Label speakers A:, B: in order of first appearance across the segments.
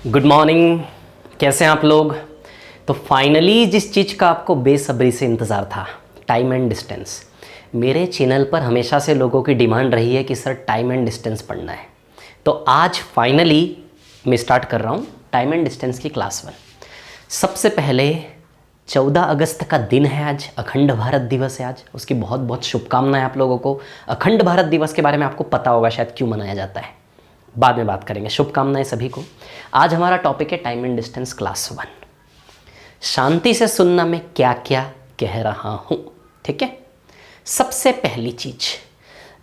A: Good morning. कैसे हैं आप लोग? तो फाइनली जिस चीज़ का आपको बेसब्री से इंतज़ार था, टाइम एंड डिस्टेंस। मेरे चैनल पर हमेशा से लोगों की डिमांड रही है कि सर टाइम एंड डिस्टेंस पढ़ना है, तो आज फाइनली मैं स्टार्ट कर रहा हूँ टाइम एंड डिस्टेंस की क्लास 1। सबसे पहले 14 अगस्त का दिन है आज, अखंड भारत दिवस है आज। उसकी बहुत बहुत शुभकामनाएं आप लोगों को। अखंड भारत दिवस के बारे में आपको पता होगा शायद क्यों मनाया जाता है, बाद में बात करेंगे। शुभकामनाएं सभी को। आज हमारा टॉपिक है टाइम एंड डिस्टेंस क्लास 1। शांति से सुनना मैं क्या क्या कह रहा हूं, ठीक है। सबसे पहली चीज,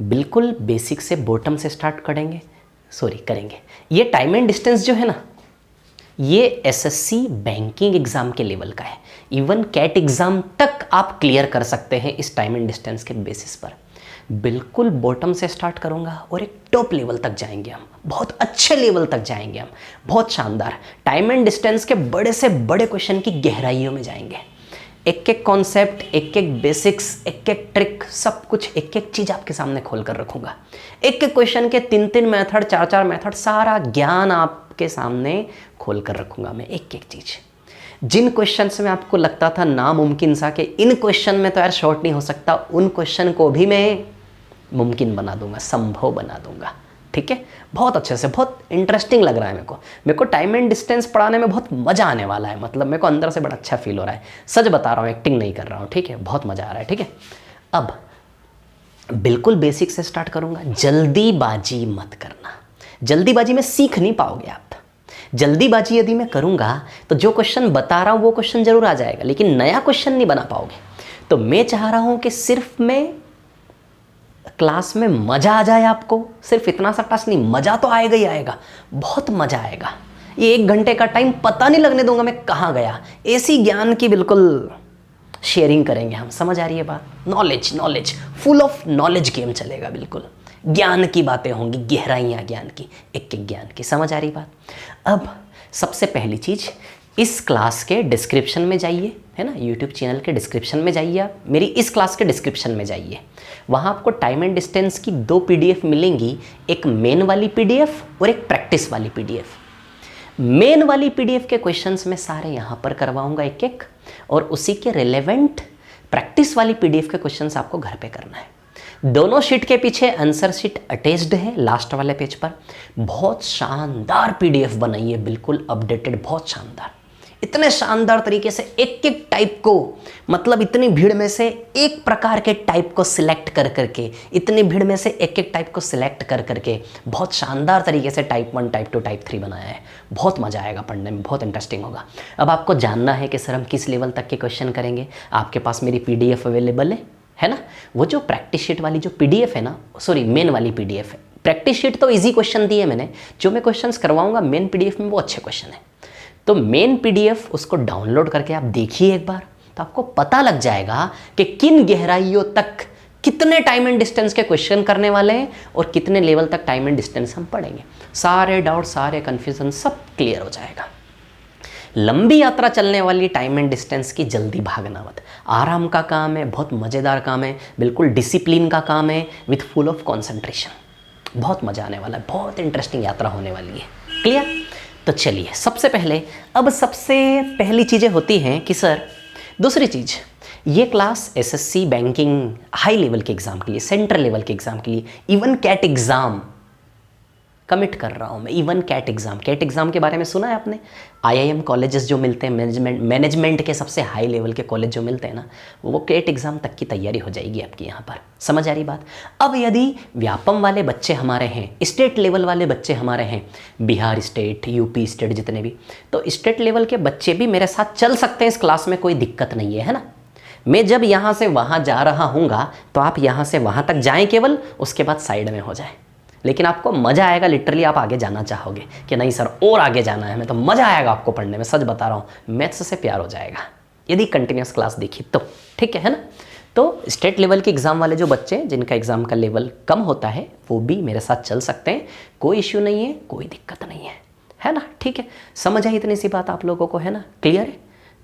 A: बिल्कुल बेसिक से बॉटम से स्टार्ट करेंगे। ये टाइम एंड डिस्टेंस जो है ना, ये एसएससी बैंकिंग एग्जाम के लेवल का है। इवन कैट एग्जाम तक आप क्लियर कर सकते हैं इस टाइम एंड डिस्टेंस के बेसिस पर। बिल्कुल बॉटम से स्टार्ट करूंगा और एक टॉप लेवल तक जाएंगे हम, बहुत अच्छे लेवल तक जाएंगे हम, बहुत शानदार। टाइम एंड डिस्टेंस के बड़े से बड़े क्वेश्चन की गहराइयों में जाएंगे। एक एक कॉन्सेप्ट, एक एक बेसिक्स, एक एक ट्रिक, सब कुछ एक एक चीज़ आपके सामने खोल कर रखूंगा। एक एक क्वेश्चन के 3-3 मेथड, 4-4 मेथड, सारा ज्ञान आपके सामने खोल कर रखूंगा मैं, एक एक चीज़। जिन क्वेश्चन में आपको लगता था नामुमकिन सा कि इन क्वेश्चन में तो यार शॉर्ट नहीं हो सकता, उन क्वेश्चन को भी मैं मुमकिन बना दूंगा, संभव बना दूंगा, ठीक है। बहुत अच्छे से, बहुत इंटरेस्टिंग लग रहा है मेरे को टाइम एंड डिस्टेंस पढ़ाने में बहुत मज़ा आने वाला है। मतलब मेरे को अंदर से बड़ा अच्छा फील हो रहा है, सच बता रहा हूँ, एक्टिंग नहीं कर रहा हूँ, ठीक है। बहुत मज़ा आ रहा है, ठीक है। अब बिल्कुल बेसिक से स्टार्ट करूँगा। जल्दीबाजी मत करना। जल्दीबाजी में सीख नहीं पाओगे आप। जल्दीबाजी यदि मैं करूँगा तो जो क्वेश्चन बता रहा हूँ वो क्वेश्चन जरूर आ जाएगा, लेकिन नया क्वेश्चन नहीं बना पाओगे। तो मैं चाह रहा हूँ कि सिर्फ मैं क्लास में मज़ा आ जाए आपको, सिर्फ इतना सा टास्क नहीं, मज़ा तो आएगा ही आएगा, बहुत मज़ा आएगा। ये 1 घंटे का टाइम पता नहीं लगने दूंगा मैं कहाँ गया। ऐसी ज्ञान की बिल्कुल शेयरिंग करेंगे हम, समझ आ रही है बात? Knowledge, full of knowledge game चलेगा। बिल्कुल ज्ञान की बातें होंगी, गहराइयाँ ज्ञान की, एक एक ज्ञान की, समझ आ रही बात? अब सबसे पहली चीज़, इस क्लास के डिस्क्रिप्शन में जाइए, है ना, यूट्यूब चैनल के डिस्क्रिप्शन में जाइए आप, मेरी इस क्लास के डिस्क्रिप्शन में जाइए। वहाँ आपको टाइम एंड डिस्टेंस की 2 पीडीएफ मिलेंगी, एक मेन वाली पीडीएफ और एक प्रैक्टिस वाली पीडीएफ। मेन वाली पीडीएफ के क्वेश्चंस मैं सारे यहाँ पर करवाऊँगा एक एक, और उसी के रिलेवेंट प्रैक्टिस वाली पीडीएफ के क्वेश्चंस आपको घर पे करना है। दोनों शीट के पीछे आंसर शीट अटैच्ड है लास्ट वाले पेज पर। बहुत शानदार पीडीएफ बनाई है, बिल्कुल अपडेटेड, बहुत शानदार। इतने शानदार तरीके से एक एक टाइप को, मतलब इतनी भीड़ में से एक प्रकार के टाइप को सिलेक्ट कर करके, इतनी भीड़ में से एक एक टाइप को सिलेक्ट कर करके बहुत शानदार तरीके से टाइप 1, टाइप 2, टाइप 3 बनाया है। बहुत मज़ा आएगा पढ़ने में, बहुत इंटरेस्टिंग होगा। अब आपको जानना है कि सर हम किस लेवल तक के क्वेश्चन करेंगे। आपके पास मेरी पीडीएफ अवेलेबल है ना। वो जो प्रैक्टिस शीट वाली जो पीडीएफ है ना, सॉरी मेन वाली पीडीएफ है। प्रैक्टिस शीट तो इजी क्वेश्चन दिए मैंने, जो मैं क्वेश्चंस करवाऊंगा मेन पीडीएफ में वो अच्छे क्वेश्चन है। तो मेन पीडीएफ उसको डाउनलोड करके आप देखिए एक बार, तो आपको पता लग जाएगा कि किन गहराइयों तक कितने टाइम एंड डिस्टेंस के क्वेश्चन करने वाले हैं और कितने लेवल तक टाइम एंड डिस्टेंस हम पढ़ेंगे। सारे डाउट, सारे कन्फ्यूजन सब क्लियर हो जाएगा। लंबी यात्रा चलने वाली टाइम एंड डिस्टेंस की जल्दी भागना मत। आराम का काम है, बहुत मज़ेदार काम है, बिल्कुल डिसिप्लिन का काम है, विथ फुल ऑफ कॉन्सेंट्रेशन। बहुत मज़ा आने वाला है, बहुत इंटरेस्टिंग यात्रा होने वाली है। क्लियर? तो चलिए, सबसे पहली चीज़ें होती हैं कि सर, दूसरी चीज़, ये class SSC banking high level के एग्ज़ाम के लिए, सेंट्रल लेवल के एग्ज़ाम के लिए, इवन कैट एग्ज़ाम कमिट कर रहा हूँ मैं। इवन कैट एग्ज़ाम के बारे में सुना है आपने? आईआईएम कॉलेजेस जो मिलते हैं, मैनेजमेंट के सबसे हाई लेवल के कॉलेज जो मिलते हैं ना, वो कैट एग्ज़ाम तक की तैयारी हो जाएगी आपकी यहाँ पर। समझ आ रही बात? अब यदि व्यापम वाले बच्चे हमारे हैं, स्टेट लेवल वाले बच्चे हमारे हैं, बिहार स्टेट, यूपी स्टेट, जितने भी, तो स्टेट लेवल के बच्चे भी मेरे साथ चल सकते हैं इस क्लास में, कोई दिक्कत नहीं है ना। मैं जब यहाँ से वहाँ जा रहा हूँगा तो आप यहाँ से वहाँ तक जाएँ केवल, उसके बाद साइड में हो जाए। लेकिन आपको मज़ा आएगा, लिटरली आप आगे जाना चाहोगे कि नहीं सर और आगे जाना है, मैं तो मज़ा आएगा आपको पढ़ने में, सच बता रहा हूँ। मैथ्स से प्यार हो जाएगा यदि कंटिन्यूस क्लास देखी तो, ठीक है ना। तो स्टेट लेवल के एग्ज़ाम वाले जो बच्चे जिनका एग्ज़ाम का लेवल कम होता है, वो भी मेरे साथ चल सकते हैं, कोई इश्यू नहीं है, कोई दिक्कत नहीं है ना, ठीक है। समझ आई इतनी सी बात आप लोगों को, है ना, क्लियर है?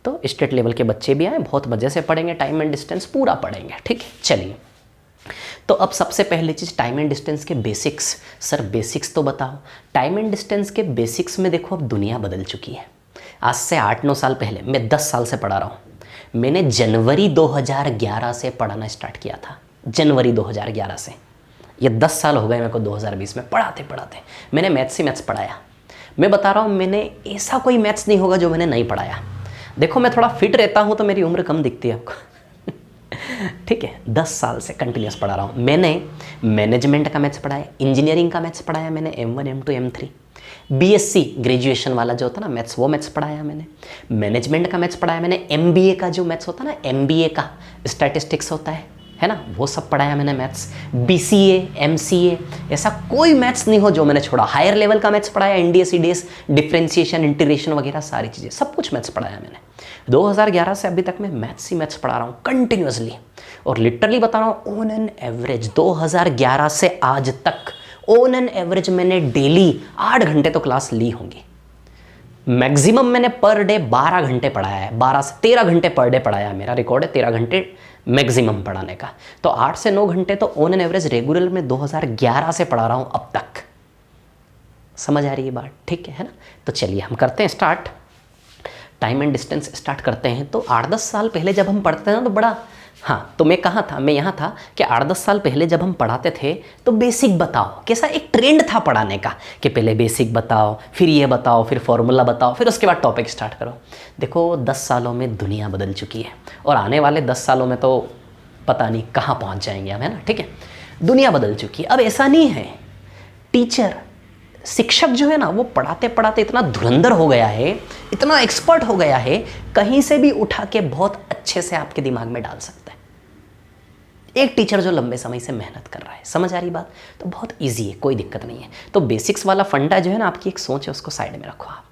A: तो स्टेट लेवल के बच्चे भी आए, बहुत मज़े से पढ़ेंगे, टाइम एंड डिस्टेंस पूरा पढ़ेंगे, ठीक है। चलिए, तो अब सबसे पहली चीज़ टाइम एंड डिस्टेंस के बेसिक्स। सर बेसिक्स तो बताओ। टाइम एंड डिस्टेंस के बेसिक्स में देखो अब दुनिया बदल चुकी है। आज से 8-9 साल पहले, मैं 10 साल से पढ़ा रहा हूँ, मैंने जनवरी 2011 से पढ़ाना स्टार्ट किया था। जनवरी 2011 से, ये 10 साल हो गए मेरे को 2020 में पढ़ाते पढ़ाते। मैंने मैथ्स ही मैथ्स पढ़ाया। मैं बता रहा हूँ, मैंने ऐसा कोई मैथ्स नहीं होगा जो मैंने नहीं पढ़ाया। देखो मैं थोड़ा फिट रहता हूँ तो मेरी उम्र कम दिखती है आपको। ठीक है, 10 साल से कंटिन्यूस पढ़ा रहा हूँ। मैंने मैनेजमेंट का मैथ्स पढ़ाया, इंजीनियरिंग का मैथ्स पढ़ाया मैंने, M1 M2 M3, BSc graduation वाला जो होता है ना मैथ्स, वो मैथ्स पढ़ाया मैंने। मैनेजमेंट का मैथ्स पढ़ाया मैंने। MBA का जो मैथ्स होता है ना, MBA का स्टैटिस्टिक्स होता है ना, वो सब पढ़ाया मैंने मैथ्स। BCA MCA, ऐसा कोई मैथ्स नहीं हो जो मैंने छोड़ा। हायर लेवल का मैथ्स पढ़ाया, NDS EDS, डिफरेंशिएशन इंटीग्रेशन वगैरह सारी चीज़ें, सब कुछ मैथ्स पढ़ाया मैंने। 2011 से अभी तक मैं मैथ्स ही मैथ्स पढ़ा रहा हूँ कंटिन्यूसली। और लिटरली बता रहा हूँ, ऑन एन एवरेज 2011 से आज तक ऑन एन एवरेज मैंने डेली 8 घंटे तो क्लास ली होंगी। मैक्सिमम मैंने पर डे 12 घंटे पढ़ाया है। 12 से 13 घंटे पर डे पढ़ाया है, मेरा रिकॉर्ड है 13 घंटे मैक्सिमम पढ़ाने का। तो 8 से 9 घंटे तो ऑन एन एवरेज रेगुलर में 2011 से पढ़ा रहा हूँ अब तक। समझ आ रही है बात? ठीक है ना? तो चलिए हम करते हैं start. Time and distance start करते हैं। तो 8-10 साल पहले जब हम पढ़ते हैं ना तो बड़ा, हाँ तो मैं कहाँ था, मैं यहाँ था कि 8-10 साल पहले जब हम पढ़ाते थे तो बेसिक बताओ, कैसा एक ट्रेंड था पढ़ाने का कि पहले बेसिक बताओ, फिर ये बताओ, फिर फॉर्मूला बताओ, फिर उसके बाद टॉपिक स्टार्ट करो। देखो 10 सालों में दुनिया बदल चुकी है और आने वाले 10 सालों में तो पता नहीं कहाँ पहुँच जाएंगे हम, है ना? ठीक है, दुनिया बदल चुकी है। अब ऐसा नहीं है, टीचर शिक्षक जो है ना वो पढ़ाते पढ़ाते इतना धुरंधर हो गया है, इतना एक्सपर्ट हो गया है, कहीं से भी उठा के बहुत अच्छे से आपके दिमाग में डाल सकता है। एक टीचर जो लंबे समय से मेहनत कर रहा है, समझ आ रही बात? तो बहुत इजी है, कोई दिक्कत नहीं है। तो बेसिक्स वाला फंडा जो है ना, आपकी एक सोच है, उसको साइड में रखो आप।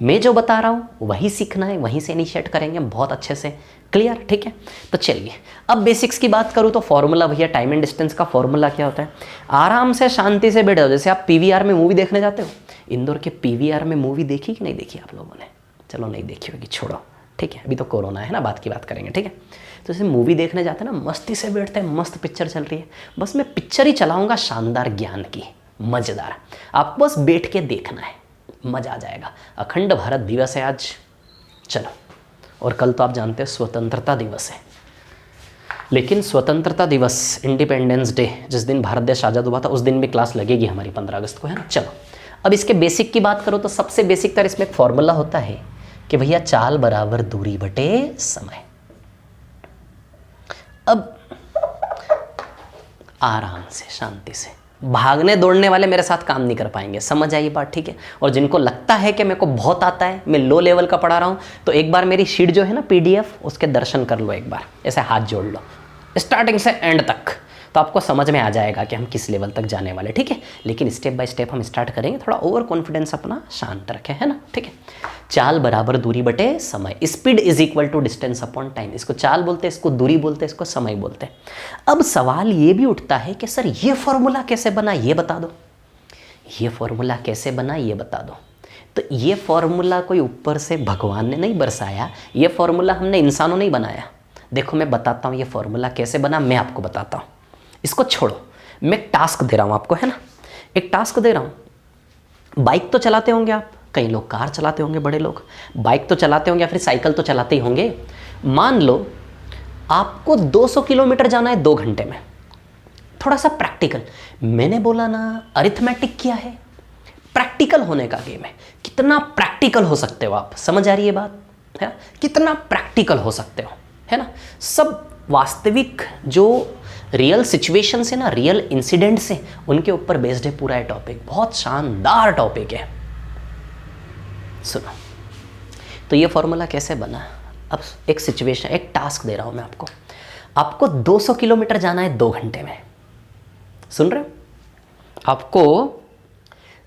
A: मैं जो बता रहा हूँ वही सीखना है, वहीं से इनिशिएट करेंगे बहुत अच्छे से। क्लियर? ठीक है, तो चलिए अब बेसिक्स की बात करूँ तो फॉर्मूला, भैया टाइम एंड डिस्टेंस का फॉर्मूला क्या होता है? आराम से शांति से बैठे हो, जैसे आप PVR में मूवी देखने जाते हो। इंदौर के PVR में मूवी देखी कि नहीं देखी आप लोगों ने? चलो नहीं देखी होगी, छोड़ो, ठीक है, अभी तो कोरोना है ना, बात की बात करेंगे। ठीक है, तो जैसे मूवी देखने जाते हैं ना, मस्ती से बैठते हैं, मस्त पिक्चर चल रही है, बस मैं पिक्चर ही चलाऊंगा शानदार ज्ञान की, मज़ेदार, आपको बस बैठ के देखना है, मज़ा आ जाएगा। अखंड भारत दिवस है आज, चलो, और कल तो आप जानते हैं स्वतंत्रता दिवस है। लेकिन स्वतंत्रता दिवस, इंडिपेंडेंस डे, जिस दिन भारत देश आज़ाद हुआ था, उस दिन भी क्लास लगेगी हमारी 15 अगस्त को, है ना? चलो अब इसके बेसिक की बात करो तो सबसे बेसिक तरह इसमें एक फॉर्मूला होता है कि भैया चाल बराबर दूरी बटे समय। अब आराम से शांति से, भागने दौड़ने वाले मेरे साथ काम नहीं कर पाएंगे, समझ आई बात? ठीक है, और जिनको लगता है कि मेरे को बहुत आता है, मैं लो लेवल का पढ़ा रहा हूँ, तो एक बार मेरी शीट जो है ना PDF, उसके दर्शन कर लो एक बार, ऐसे हाथ जोड़ लो स्टार्टिंग से एंड तक, तो आपको समझ में आ जाएगा कि हम किस लेवल तक जाने वाले। ठीक है, लेकिन स्टेप बाय स्टेप हम स्टार्ट करेंगे, थोड़ा ओवर कॉन्फिडेंस अपना शांत रखें, है ना? ठीक है, चाल बराबर दूरी बटे समय, speed is equal to distance upon time. इसको चाल बोलते हैं, इसको दूरी बोलते हैं, इसको समय बोलते हैं। अब सवाल ये भी उठता है कि सर ये फॉर्मूला कैसे बना, ये बता दो, ये फॉर्मूला कैसे बना, ये बता दो। तो ये फॉर्मूला कोई ऊपर से भगवान ने नहीं बरसाया, ये फॉर्मूला हमने इंसानों ने ही बनाया। देखो मैं बताता हूँ ये फॉर्मूला कैसे बना, मैं आपको बताता हूँ। इसको छोड़ो, मैं एक टास्क दे रहा हूँ आपको, है ना? एक टास्क दे रहा हूँ। बाइक तो चलाते होंगे आप, कई लोग कार चलाते होंगे, बड़े लोग बाइक तो चलाते होंगे या फिर साइकिल तो चलाते ही होंगे। मान लो आपको 200 किलोमीटर जाना है 2 घंटे में। थोड़ा सा प्रैक्टिकल, मैंने बोला ना अरिथमेटिक किया है, प्रैक्टिकल होने का गेम है। कितना प्रैक्टिकल हो सकते हो आप, समझ आ रही है बात? है कितना प्रैक्टिकल हो सकते हो, है ना? सब वास्तविक जो रियल सिचुएशन से ना, रियल इंसिडेंट से, उनके ऊपर बेस्ड है पूरा ये टॉपिक। बहुत शानदार टॉपिक है, सुनो। तो ये फॉर्मूला कैसे बना? अब एक सिचुएशन, एक टास्क दे रहा हूं मैं आपको। आपको 200 किलोमीटर जाना है 2 घंटे में, सुन रहे हो? आपको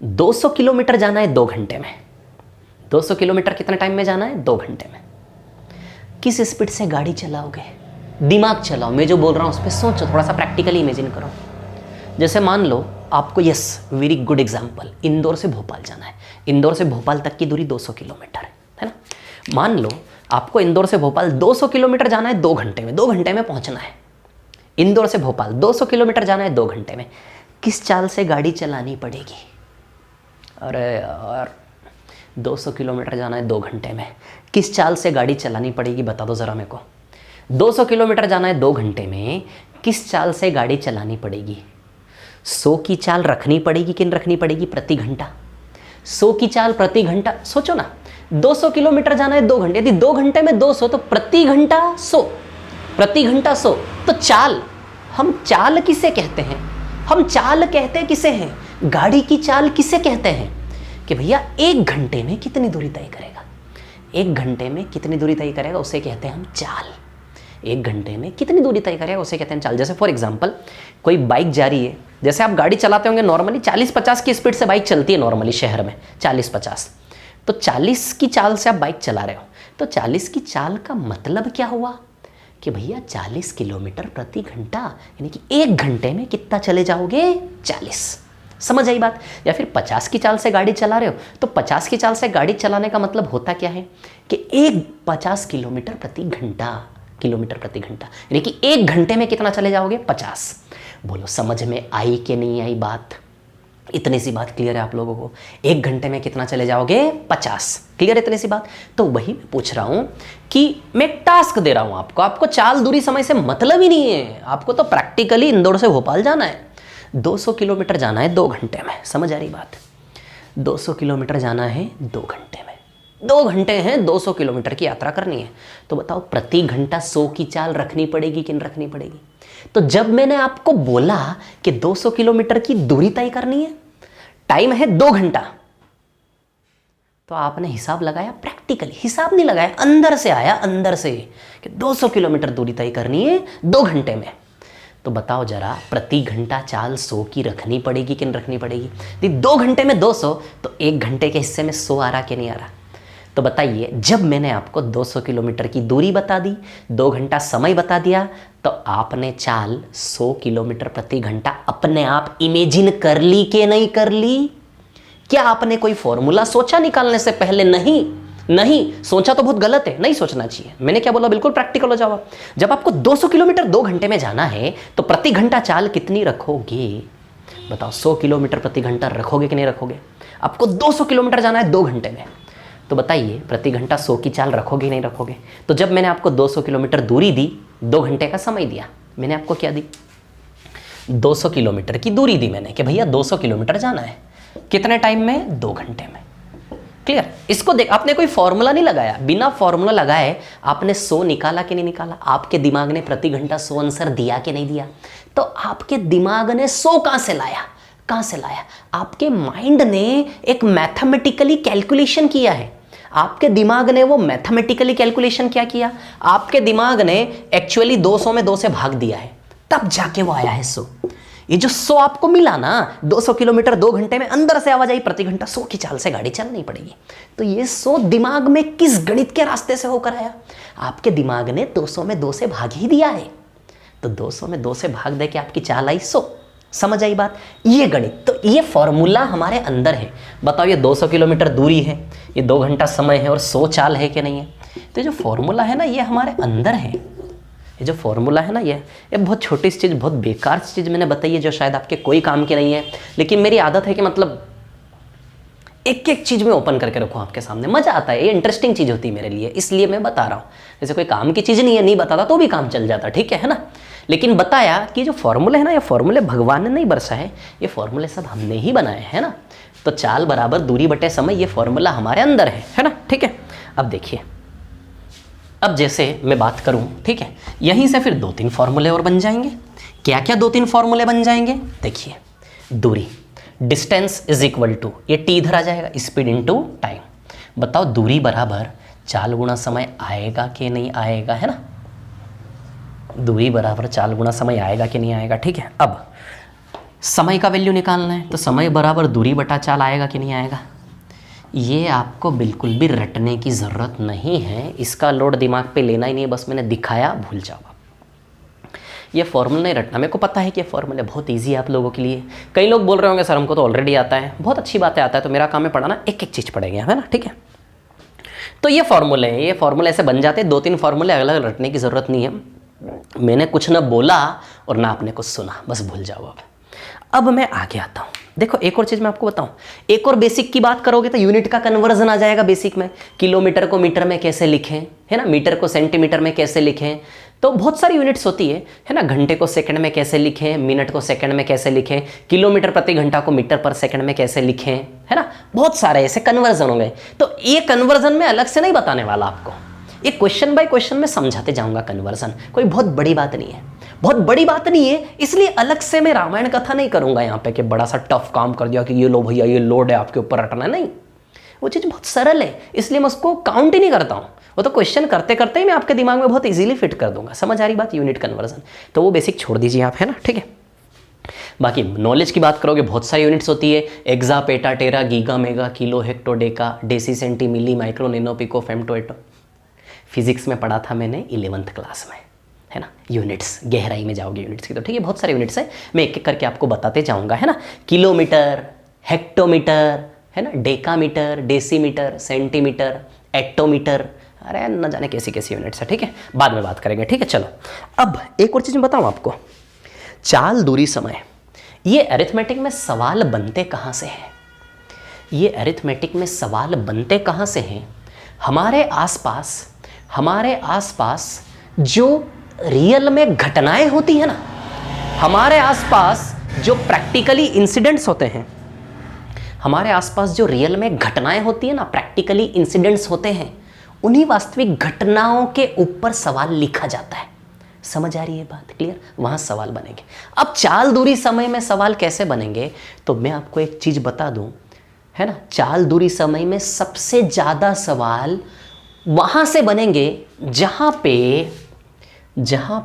A: 200 किलोमीटर जाना है 2 घंटे में। 200 किलोमीटर कितने टाइम में जाना है? 2 घंटे में। किस स्पीड से गाड़ी चलाओगे? दिमाग चलाओ, मैं जो बोल रहा हूँ उस पर सोचो, थोड़ा सा प्रैक्टिकली इमेजिन करो। जैसे मान लो आपको, yes very good example, Indore से भोपाल जाना है। इंदौर से भोपाल तक की दूरी 200 किलोमीटर है ना? मान लो आपको इंदौर से भोपाल 200 किलोमीटर जाना है 2 घंटे में, 2 घंटे में पहुंचना है। इंदौर से भोपाल 200 किलोमीटर जाना है 2 घंटे में, किस चाल से गाड़ी चलानी पड़ेगी? अरे यार 200 किलोमीटर जाना है 2 घंटे में, किस चाल से गाड़ी चलानी पड़ेगी बता दो ज़रा मेरे को। 200 किलोमीटर जाना है 2 घंटे में, किस चाल से गाड़ी चलानी पड़ेगी? 100 की चाल रखनी पड़ेगी कि नहीं रखनी पड़ेगी प्रति घंटा? 100 की चाल प्रति घंटा, सोचो ना 200 किलोमीटर जाना है 2 घंटे, यदि 2 घंटे में 200 तो प्रति घंटा 100, प्रति घंटा 100। तो चाल, हम चाल किसे कहते हैं? हम चाल कहते किसे हैं? गाड़ी की चाल किसे कहते हैं? कि भैया 1 घंटे में कितनी दूरी तय करेगा, 1 घंटे में कितनी दूरी तय करेगा उसे कहते हैं हम चाल। 1 घंटे में कितनी दूरी तय करेगा उसे कहते हैं चाल। जैसे फॉर एग्जांपल कोई बाइक जा रही है, जैसे आप गाड़ी चलाते होंगे नॉर्मली 40-50 की स्पीड से बाइक चलती है नॉर्मली शहर में, 40-50, तो 40 की चाल से आप बाइक चला रहे हो, तो 40 की चाल का मतलब क्या हुआ कि भैया 40 किलोमीटर प्रति घंटा, यानी कि 1 घंटे में कितना चले जाओगे? 40। समझ आई बात? या फिर 50 की चाल से गाड़ी चला रहे हो, तो 50 की चाल से गाड़ी चलाने का मतलब होता क्या है कि 50 किलोमीटर प्रति घंटा, किलोमीटर प्रति घंटा, यानी कि 1 घंटे में कितना चले जाओगे? 50। बोलो समझ में आई कि नहीं आई बात? इतनी सी बात क्लियर है आप लोगों को? 1 घंटे में कितना चले जाओगे? 50। क्लियर है इतनी सी बात? तो वही मैं पूछ रहा हूं कि मैं टास्क दे रहा हूं आपको, आपको चाल दूरी समय से मतलब ही नहीं है, आपको तो प्रैक्टिकली इंदौर से भोपाल जाना है, 200 किलोमीटर जाना है 2 घंटे में। समझ आ रही बात? 200 किलोमीटर जाना है 2 घंटे में, 2 घंटे हैं 200 किलोमीटर की यात्रा करनी है, तो बताओ प्रति घंटा 100 की चाल रखनी पड़ेगी कि नहीं रखनी पड़ेगी? तो जब मैंने आपको बोला कि 200 किलोमीटर की दूरी तय करनी है, टाइम है 2 घंटा, तो आपने हिसाब लगाया, प्रैक्टिकली हिसाब नहीं लगाया, अंदर से आया, अंदर से कि 200 किलोमीटर दूरी तय करनी है 2 घंटे में। तो बताओ जरा प्रति घंटा चाल 100 की रखनी पड़ेगी कि नहीं रखनी पड़ेगी? यदि 2 घंटे में 200 तो 1 घंटे के हिस्से में 100 आ रहा कि नहीं आ रहा? तो बताइए, जब मैंने आपको 200 किलोमीटर की दूरी बता दी, 2 घंटा समय बता दिया, तो आपने चाल 100 किलोमीटर प्रति घंटा अपने आप इमेजिन कर ली कि नहीं कर ली? क्या आपने कोई फॉर्मूला सोचा निकालने से पहले? नहीं सोचा तो बहुत गलत है, नहीं सोचना चाहिए। मैंने क्या बोला? बिल्कुल प्रैक्टिकल हो जाओ। जब आपको 200 किलोमीटर 2 घंटे में जाना है तो प्रति घंटा चाल कितनी रखोगे? बताओ 100 किलोमीटर प्रति घंटा रखोगे कि नहीं रखोगे? आपको 200 किलोमीटर जाना है 2 घंटे में, तो बताइए प्रति घंटा 100 की चाल रखोगे नहीं रखोगे? तो जब मैंने आपको 200 किलोमीटर दूरी दी, 2 घंटे का समय दिया, मैंने आपको क्या दी? 200 किलोमीटर की दूरी दी मैंने कि भैया 200 किलोमीटर जाना है, कितने टाइम में? 2 घंटे में। क्लियर? इसको देख, आपने कोई फॉर्मूला नहीं लगाया, बिना फॉर्मूला लगाए आपने 100 निकाला कि नहीं निकाला? आपके दिमाग ने प्रति घंटा 100 आंसर दिया कि नहीं दिया? तो आपके दिमाग ने 100 कहां से लाया? कहां से लाया? आपके माइंड ने एक मैथमेटिकली कैलकुलेशन किया है। आपके दिमाग ने वो मैथमेटिकली कैलकुलेशन क्या किया? आपके दिमाग ने एक्चुअली 200 में 2 से भाग दिया है, तब जाके वो आया है 100। ये जो 100 आपको मिला ना, 200 किलोमीटर 2 घंटे में, अंदर से आवाज आई प्रति घंटा 100 की चाल से गाड़ी चलनी पड़ेगी। तो ये 100 दिमाग में किस गणित के रास्ते से होकर आया? आपके दिमाग ने 200 में 2 से भाग ही दिया है, तो 200 में 2 से भाग दे के आपकी चाल आई 100। समझ आई बात? ये गणित, तो ये फॉर्मूला हमारे अंदर है। बताओ ये 200 किलोमीटर दूरी है, ये 2 घंटा समय है और 100 चाल है कि नहीं है? तो जो फॉर्मूला है ना, ये हमारे अंदर है। ये जो फॉर्मूला है ना, ये बहुत छोटी सी चीज़, बहुत बेकार सी चीज़ मैंने बताई है, जो शायद आपके कोई काम की नहीं है, लेकिन मेरी आदत है कि मतलब एक एक चीज़ में ओपन करके रखूँ आपके सामने, मज़ा आता है, ये इंटरेस्टिंग चीज़ होती है मेरे लिए, इसलिए मैं बता रहा हूँ। जैसे कोई काम की चीज़ नहीं है, नहीं बताता तो भी काम चल जाता, ठीक है ना? लेकिन बताया कि जो फॉर्मूले है ना, ये फॉर्मूले भगवान ने नहीं बरसा है, ये फॉर्मूले सब हमने ही बनाए हैं ना। तो चाल बराबर दूरी बटे समय, ये फॉर्मूला हमारे अंदर है ना? ठीक है। अब देखिए, अब जैसे मैं बात करूं, ठीक है, यहीं से फिर 2-3 फॉर्मूले और बन जाएंगे। क्या क्या 2-3 फॉर्मूले बन जाएंगे? देखिए, दूरी, डिस्टेंस इज इक्वल टू, ये टी इधर आ जाएगा, स्पीड इनटू टाइम। बताओ दूरी बराबर चाल गुणा समय आएगा कि नहीं आएगा, है ना? दूरी बराबर चाल गुणा समय आएगा कि नहीं आएगा, ठीक है। अब समय का वैल्यू निकालना है, तो समय बराबर दूरी बटा चाल आएगा कि नहीं आएगा? ये आपको बिल्कुल भी रटने की ज़रूरत नहीं है, इसका लोड दिमाग पे लेना ही नहीं है, बस मैंने दिखाया, भूल जाओ आप। ये फॉर्मूला नहीं रटना, मेरे को पता है कि ये फॉर्मूला बहुत इजी है आप लोगों के लिए। कई लोग बोल रहे होंगे सर हमको तो ऑलरेडी आता है, बहुत अच्छी बात है, आता है, तो मेरा काम है पढ़ाना, एक एक चीज़ पढ़ेंगे, है ना? ठीक है। तो ये फॉर्मूले हैं, ये फॉर्मूले ऐसे बन जाते हैं, 2-3 फॉर्मूले अलग अलग रटने की ज़रूरत नहीं है। मैंने कुछ ना बोला और ना आपने कुछ सुना, बस भूल जाओ। अब मैं आगे आता हूँ। देखो एक और चीज़ मैं आपको बताऊँ, एक और बेसिक की बात करोगे तो यूनिट का कन्वर्जन आ जाएगा बेसिक में। किलोमीटर को मीटर में कैसे लिखें, है ना, मीटर को सेंटीमीटर में कैसे लिखें, तो बहुत सारी यूनिट्स होती है ना। घंटे को सेकंड में कैसे लिखें, मिनट को सेकंड में कैसे लिखें, किलोमीटर प्रति घंटा को मीटर पर सेकंड में कैसे लिखें, है ना, बहुत सारे ऐसे कन्वर्जन होंगे। तो ये कन्वर्जन में अलग से नहीं बताने वाला आपको, ये क्वेश्चन बाय क्वेश्चन में समझाते जाऊंगा। कन्वर्जन कोई बहुत बड़ी बात नहीं है, बहुत बड़ी बात नहीं है, इसलिए अलग से मैं रामायण कथा नहीं करूंगा यहाँ पे कि बड़ा सा टफ काम कर दिया कि ये लो भैया ये लोड है आपके ऊपर रटना, नहीं। वो चीज़ बहुत सरल है, इसलिए मैं उसको काउंट ही नहीं करता हूँ। वो तो क्वेश्चन करते करते ही मैं आपके दिमाग में बहुत इजीली फिट कर दूंगा। समझ आ रही बात, यूनिट कन्वर्जन, तो वो बेसिक छोड़ दीजिए आप, है ना, ठीक है। बाकी नॉलेज की बात करोगे, बहुत सारी यूनिट्स होती है, exa, peta, tera, giga, mega, kilo, hecto, deca, deci, centi, milli, micro, nano, pico, femto, atto. Physics में पढ़ा था मैंने 11th क्लास में, है ना। यूनिट्स गहराई में जाओगे यूनिट्स की तो ठीक है, बहुत सारे यूनिट्स हैं, मैं एक एक करके आपको बताते जाऊंगा, है ना। किलोमीटर, हेक्टोमीटर, है ना, डेकामीटर, डेसीमीटर, सेंटीमीटर, एटोमीटर, अरे न जाने कैसी कैसी यूनिट्स है, ठीक है, बाद में बात करेंगे, ठीक है। चलो अब एक और चीज़ मैं बताऊँ आपको, चाल, दूरी, समय। ये अरिथमेटिक में सवाल बनते कहाँ से हैं? ये अरिथमेटिक में सवाल बनते कहाँ से हैं? हमारे आसपास जो रियल में घटनाएं होती हैं ना, हमारे आसपास जो प्रैक्टिकली इंसिडेंट्स होते हैं, हमारे आसपास जो रियल में घटनाएं होती है ना, प्रैक्टिकली इंसिडेंट्स होते हैं, उन्हीं वास्तविक घटनाओं के ऊपर सवाल लिखा जाता है। समझ आ रही है बात, क्लियर? वहां सवाल बनेंगे। अब चाल, दूरी, समय में सवाल कैसे बनेंगे, तो मैं आपको एक चीज बता दूं, है ना, चाल, दूरी, समय में सबसे ज्यादा सवाल वहां से बनेंगे जहां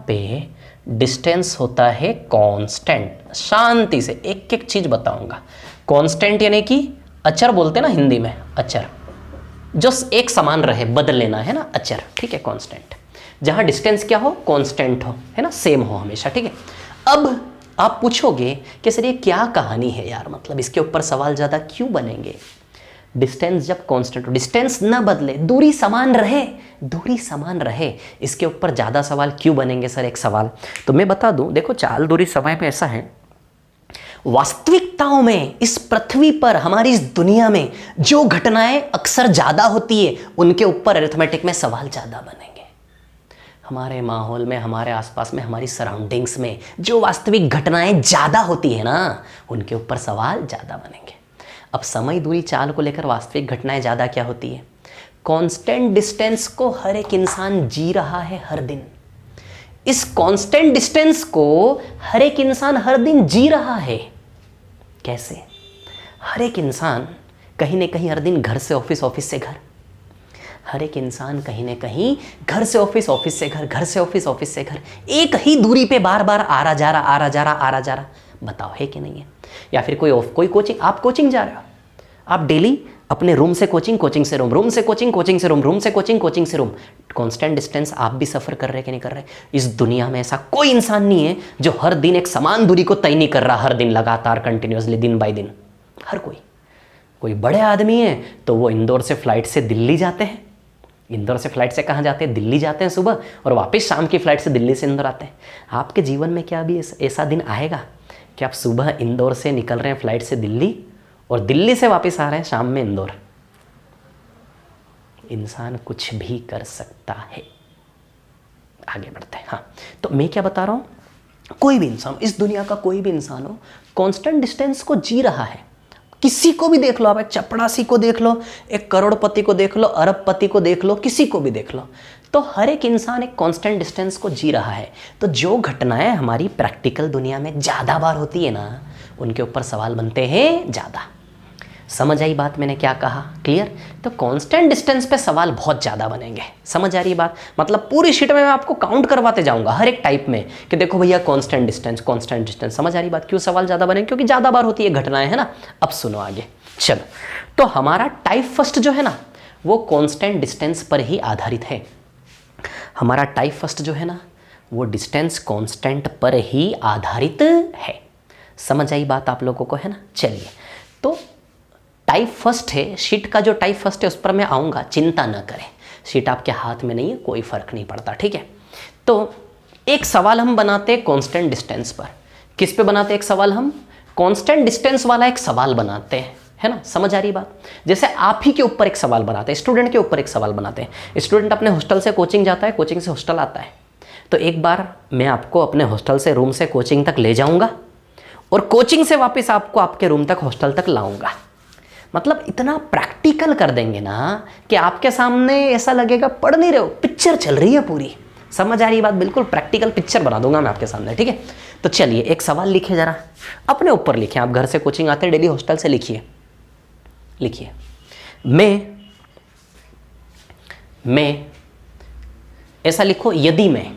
A: पे डिस्टेंस होता है कांस्टेंट। शांति से एक एक चीज बताऊंगा। कांस्टेंट यानी कि अचर बोलते हैं ना हिंदी में, अचर जो एक समान रहे, बदल लेना, है ना, अचर, ठीक है, कांस्टेंट। जहां डिस्टेंस क्या हो, कांस्टेंट हो, है ना, सेम हो हमेशा, ठीक है। अब आप पूछोगे कि सर ये क्या कहानी है यार, मतलब इसके ऊपर सवाल ज्यादा क्यों बनेंगे? डिस्टेंस जब कांस्टेंट हो, डिस्टेंस ना बदले, दूरी समान रहे, इसके ऊपर ज़्यादा सवाल क्यों बनेंगे सर? एक सवाल तो मैं बता दूं, देखो चाल, दूरी, समय में ऐसा है, वास्तविकताओं में इस पृथ्वी पर, हमारी इस दुनिया में जो घटनाएं अक्सर ज़्यादा होती है, उनके ऊपर अरिथमेटिक में सवाल ज़्यादा बनेंगे। हमारे माहौल में, हमारे आसपास में, हमारी सराउंडिंग्स में जो वास्तविक घटनाएं ज़्यादा होती है ना, उनके ऊपर सवाल ज़्यादा बनेंगे। अब समय, दूरी, चाल को लेकर वास्तविक घटनाएं ज़्यादा क्या होती है? कांस्टेंट डिस्टेंस को हर एक इंसान जी रहा है हर दिन। इस कांस्टेंट डिस्टेंस को हर एक इंसान हर दिन जी रहा है। कैसे? हर एक इंसान कहीं ना कहीं हर दिन घर से ऑफिस, ऑफिस से घर, हर एक इंसान कहीं ना कहीं घर से ऑफिस, ऑफिस से घर, घर से ऑफिस, ऑफिस से घर, एक ही दूरी पे बार बार आ रहा जा रहा। बताओ है कि नहीं है? या फिर कोई कोचिंग, आप कोचिंग जा रहे हो, आप डेली अपने रूम से कोचिंग, कोचिंग से रूम, रूम से कोचिंग, कोचिंग से रूम, रूम से कोचिंग, कोचिंग से रूम, कांस्टेंट डिस्टेंस आप भी सफर कर रहे हैं कि नहीं कर रहे? इस दुनिया में ऐसा कोई इंसान नहीं है जो हर दिन एक समान दूरी को तय नहीं कर रहा, हर दिन लगातार, कंटिन्यूसली, दिन बाय दिन। हर कोई बड़े आदमी है तो वो इंदौर से फ्लाइट से दिल्ली जाते हैं, इंदौर से फ्लाइट से कहाँ जाते हैं? दिल्ली जाते हैं सुबह, और वापस शाम की फ्लाइट से दिल्ली से इंदौर आते हैं। आपके जीवन में क्या अभी ऐसा दिन आएगा कि आप सुबह इंदौर से निकल रहे हैं फ्लाइट से दिल्ली, और दिल्ली से वापस आ रहे हैं शाम में इंदौर? इंसान कुछ भी कर सकता है। आगे बढ़ते हैं। हाँ, तो मैं क्या बता रहा हूं, कोई भी इंसान, इस दुनिया का कोई भी इंसान हो, कांस्टेंट डिस्टेंस को जी रहा है। किसी को भी देख लो आप, एक चपड़ासी को देख लो, एक करोड़पति को देख लो, अरबपति को देख लो, किसी को भी देख लो, तो हर एक इंसान एक कांस्टेंट डिस्टेंस को जी रहा है। तो जो घटनाएं हमारी प्रैक्टिकल दुनिया में ज़्यादा बार होती है ना, उनके ऊपर सवाल बनते हैं ज़्यादा। समझ आई बात मैंने क्या कहा? क्लियर? तो कांस्टेंट डिस्टेंस पे सवाल बहुत ज़्यादा बनेंगे। समझ आ रही बात? मतलब पूरी शीट में मैं आपको काउंट करवाते जाऊंगा हर एक टाइप में कि देखो भैया कांस्टेंट डिस्टेंस, कांस्टेंट डिस्टेंस। समझ आ रही बात? क्यों सवाल ज़्यादा बनेंगे? क्योंकि ज़्यादा बार होती है घटनाएं, है ना। अब सुनो आगे, चलो। तो हमारा टाइप फर्स्ट जो है ना, वो कांस्टेंट डिस्टेंस पर ही आधारित है। हमारा टाइप फर्स्ट जो है ना, वो डिस्टेंस कांस्टेंट पर ही आधारित है। समझ आई बात आप लोगों को, है ना। चलिए, तो टाइप फर्स्ट है, शीट का जो टाइप फर्स्ट है उस पर मैं आऊँगा, चिंता न करें। शीट आपके हाथ में नहीं है, कोई फर्क नहीं पड़ता, ठीक है। तो एक सवाल हम बनाते हैं कांस्टेंट डिस्टेंस पर। किस पे बनाते हैं एक सवाल हम? कांस्टेंट डिस्टेंस वाला एक सवाल बनाते हैं, है ना? समझ आ रही बात? जैसे आप ही के ऊपर एक सवाल बनाते हैं, स्टूडेंट के ऊपर एक सवाल बनाते हैं। स्टूडेंट अपने हॉस्टल से कोचिंग जाता है, कोचिंग से हॉस्टल आता है, तो एक बार मैं आपको अपने हॉस्टल से रूम से कोचिंग तक ले जाऊंगा और कोचिंग से वापस आपको आपके रूम तक हॉस्टल तक लाऊंगा। मतलब इतना प्रैक्टिकल कर देंगे ना कि आपके सामने ऐसा लगेगा पढ़ नहीं रहे हो, पिक्चर चल रही है पूरी। समझ आ रही बात? बिल्कुल प्रैक्टिकल पिक्चर बना दूंगा मैं आपके सामने, ठीक है? तो चलिए एक सवाल लिखिए जरा, अपने ऊपर लिखिए। आप घर से कोचिंग आते हैं डेली, हॉस्टल से, लिखिए लिखिए। मैं ऐसा लिखो, यदि मैं,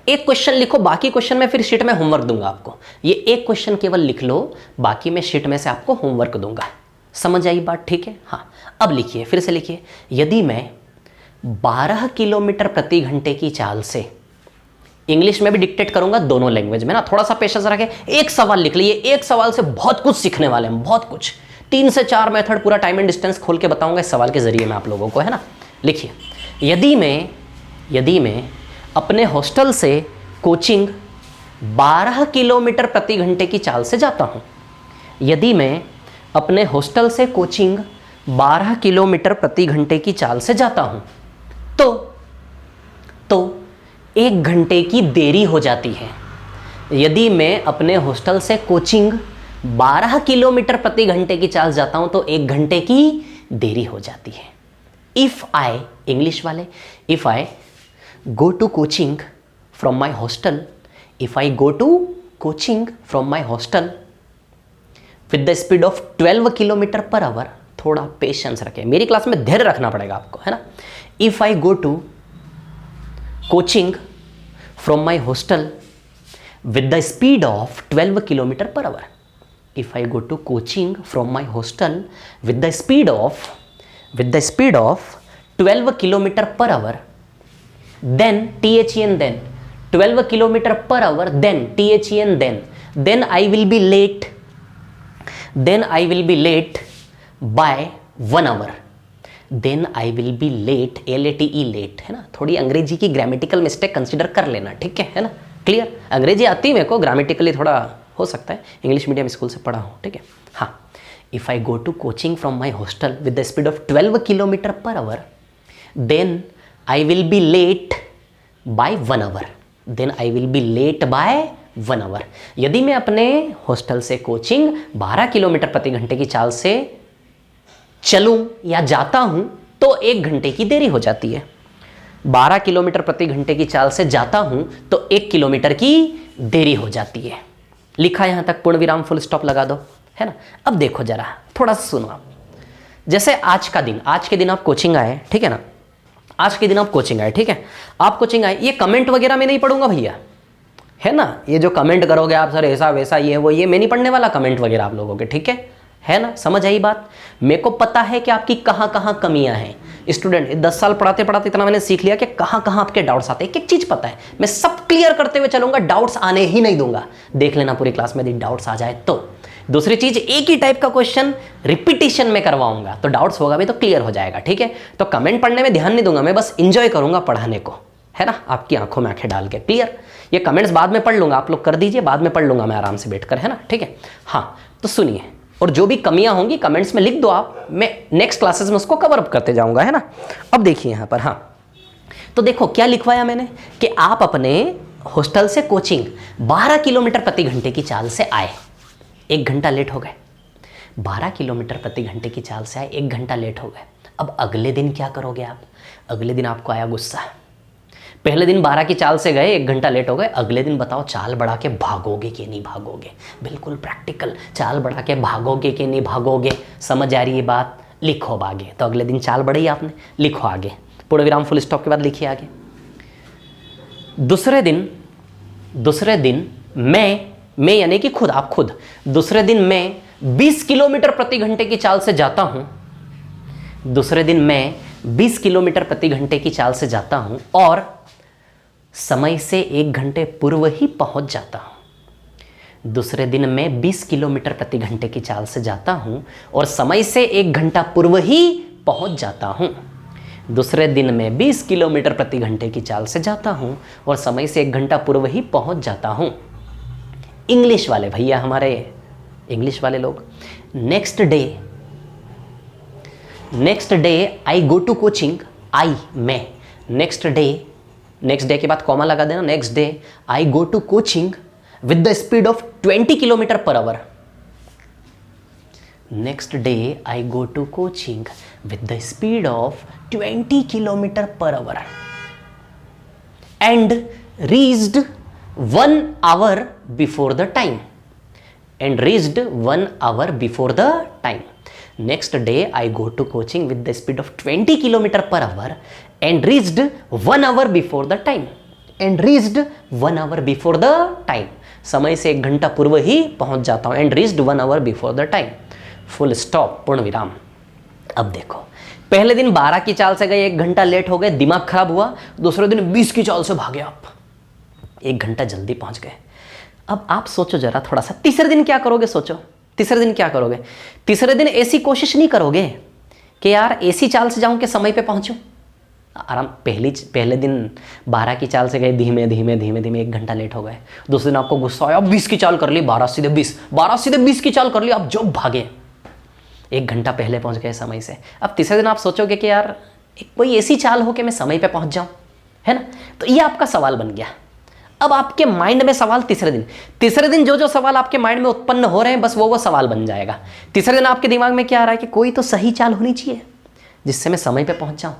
A: एक क्वेश्चन लिखो, बाकी क्वेश्चन में फिर शीट में होमवर्क दूंगा आपको। ये एक क्वेश्चन केवल लिख लो, बाकी मैं शीट में से आपको होमवर्क दूंगा। समझ आई बात? ठीक है। हाँ, अब लिखिए, फिर से लिखिए। यदि मैं 12 किलोमीटर प्रति घंटे की चाल से, इंग्लिश में भी डिक्टेट करूंगा, दोनों लैंग्वेज में ना, थोड़ा सा पेशेंस रखें। एक सवाल लिख लिए, एक सवाल से बहुत कुछ सीखने वाले हैं, बहुत कुछ। 3 से 4 मेथड पूरा टाइम एंड डिस्टेंस खोल के बताऊंगा इस सवाल के जरिए मैं आप लोगों को, है ना? लिखिए, यदि मैं अपने हॉस्टल से कोचिंग 12 किलोमीटर प्रति घंटे की चाल से जाता हूं, यदि मैं अपने हॉस्टल से कोचिंग 12 किलोमीटर प्रति घंटे की चाल से जाता हूं, तो 1 घंटे की देरी हो जाती है। यदि मैं अपने हॉस्टल से कोचिंग 12 किलोमीटर प्रति घंटे की चाल जाता हूं तो 1 घंटे की देरी हो जाती है। इफ आई, इंग्लिश वाले, if I go to coaching from my hostel, if I go to coaching from my hostel with the speed of 12 kilometre per our, थोड़ा पेशेंस रखें, मेरी क्लास में धैर्य रखना पड़ेगा आपको, है ना? If I go to coaching from my hostel with the speed of 12 kilometre per hour, if I go to coaching from my hostel with the speed of 12 kilometre per hour, then THEN then 12 kilometre per hour, then THEN then I will be late by 1 hour, then I will be late, LATE late, है ना? थोड़ी अंग्रेजी की grammatical mistake consider कर लेना, ठीक है ना? क्लियर? अंग्रेजी आती है मेरे को, ग्रामेटिकली थोड़ा हो सकता है, इंग्लिश मीडियम स्कूल से पढ़ा हूँ, ठीक है? हाँ, if I go to coaching from my hostel with the speed of 12 kilometre per hour, then I will be late by 1 hour, then I will be late by 1 hour। यदि मैं अपने hostel से कोचिंग 12 किलोमीटर प्रति घंटे की चाल से चलूं या जाता हूं तो 1 घंटे की देरी हो जाती है। 12 किलोमीटर प्रति घंटे की चाल से जाता हूं तो 1 किलोमीटर की देरी हो जाती है। लिखा यहां तक, पूर्ण विराम, फुल स्टॉप लगा दो, है ना? अब देखो जरा, थोड़ा सा सुनो आप। जैसे आज के दिन आप कोचिंग आए, ठीक है ना? आज के दिन आप कोचिंग आए, ठीक है? आप कोचिंग आए, ये कमेंट वगैरह मैं नहीं पढ़ूंगा भैया, है ना? ये जो कमेंट करोगे आप, सर ऐसा वैसा ये वो, ये मैं नहीं पढ़ने वाला कमेंट वगैरह आप लोगों के, ठीक है ना? समझ आई बात? मेरे को पता है कि आपकी कहाँ कहाँ कमियां हैं। स्टूडेंट 10 साल पढ़ाते पढ़ाते इतना मैंने सीख लिया कि कहाँ कहाँ आपके डाउट्स आते हैं, एक एक चीज पता है, मैं सब क्लियर करते हुए चलूंगा, डाउट्स आने ही नहीं दूंगा। देख लेना पूरी क्लास में, यदि डाउट्स आ जाए तो। दूसरी चीज, एक ही टाइप का क्वेश्चन रिपीटिशन में करवाऊंगा, तो डाउट्स होगा भी तो क्लियर हो जाएगा, ठीक है? तो कमेंट पढ़ने में ध्यान नहीं दूंगा, मैं बस इंजॉय करूंगा पढ़ाने को, है ना? आपकी आंखों में आंखें डाल के, क्लियर? ये कमेंट्स बाद में पढ़ लूंगा, आप लोग कर दीजिए, बाद में पढ़ लूंगा मैं आराम से बैठकर, है ना? ठीक है? हाँ, तो सुनिए, और जो भी कमियां होंगी कमेंट्स में लिख दो आप, मैं नेक्स्ट क्लासेस में उसको कवर अप करते जाऊंगा, है ना? अब देखिए यहां पर, हाँ, तो देखो क्या लिखवाया मैंने कि आप अपने हॉस्टल से कोचिंग 12 किलोमीटर प्रति घंटे की चाल से आए, 1 घंटा लेट हो गए। 12 किलोमीटर प्रति घंटे की चाल से आए, 1 घंटा लेट हो गए। अब अगले दिन क्या करोगे आप? अगले दिन आपको आया गुस्सा। पहले दिन 12 की चाल से गए, 1 घंटा लेट हो गए, अगले दिन बताओ चाल बढ़ा के भागोगे कि नहीं भागोगे? बिल्कुल प्रैक्टिकल, चाल बढ़ा के भागोगे कि नहीं भागोगे? समझ आ रही है बात? लिखो अब आगे। तो अगले दिन चाल बढ़ी आपने, लिखो आगे, पूर्ण विराम फुल स्टॉप के बाद लिखिए आगे। दूसरे दिन मैं यानी कि खुद, आप खुद, दूसरे दिन मैं 20 किलोमीटर प्रति घंटे की चाल से जाता हूं। दूसरे दिन मैं 20 किलोमीटर प्रति घंटे की चाल से जाता हूं और समय से 1 घंटे पूर्व ही पहुंच जाता हूं। दूसरे दिन मैं 20 किलोमीटर प्रति घंटे की चाल से जाता हूं और समय से 1 घंटा पूर्व ही पहुंच जाता हूं। दूसरे दिन में 20 किलोमीटर प्रति घंटे की चाल से जाता हूँ और समय से 1 घंटा पूर्व ही पहुँच जाता हूँ। इंग्लिश वाले भैया, हमारे इंग्लिश वाले लोग, next day I go to coaching, I मैं, नेक्स्ट डे के बाद कॉमा लगा देना, next day I go to coaching with the speed of 20 kilometre per hour. Next day I go to coaching with the speed of 20 kilometre per hour and reached 1 hour before the time, and reached 1 hour before the time. Next day I go to coaching with the speed of 20 km per hour and reached 1 hour before the time. And reached 1 hour before the time. समय से 1 घंटा पूर्व ही पहुंच जाता हूं। And reached 1 hour before the time. Full stop, पूर्ण विराम। अब देखो, पहले दिन 12 की चाल से गए, 1 घंटा लेट हो गए, दिमाग खराब हुआ। दूसरे दिन 20 की चाल से भागे आप, 1 घंटा जल्दी पहुंच गए। अब आप सोचो जरा थोड़ा सा, तीसरे दिन क्या करोगे? सोचो तीसरे दिन क्या करोगे? तीसरे दिन ऐसी कोशिश नहीं करोगे कि यार ऐसी चाल से जाऊं कि समय पे पहुंचूं। आराम, पहले दिन 12 की चाल से गए, धीमे धीमे 1 घंटा लेट हो गए। दूसरे दिन आपको गुस्सा आया, 20 की चाल कर ली, 12 सीधे 20 की चाल कर ली, आप जो भागे, 1 घंटा पहले पहुंच गए समय से। अब तीसरे दिन आप सोचोगे कि यार कोई ऐसी चाल हो कि मैं समय पे पहुंच जाऊं, है ना? तो ये आपका सवाल बन गया। अब आपके माइंड में सवाल तीसरे दिन जो सवाल आपके माइंड में उत्पन्न हो रहे हैं, बस वो सवाल बन जाएगा। तीसरे दिन आपके दिमाग में क्या आ रहा है कि कोई तो सही चाल होनी चाहिए जिससे मैं समय पे पहुंच जाऊं।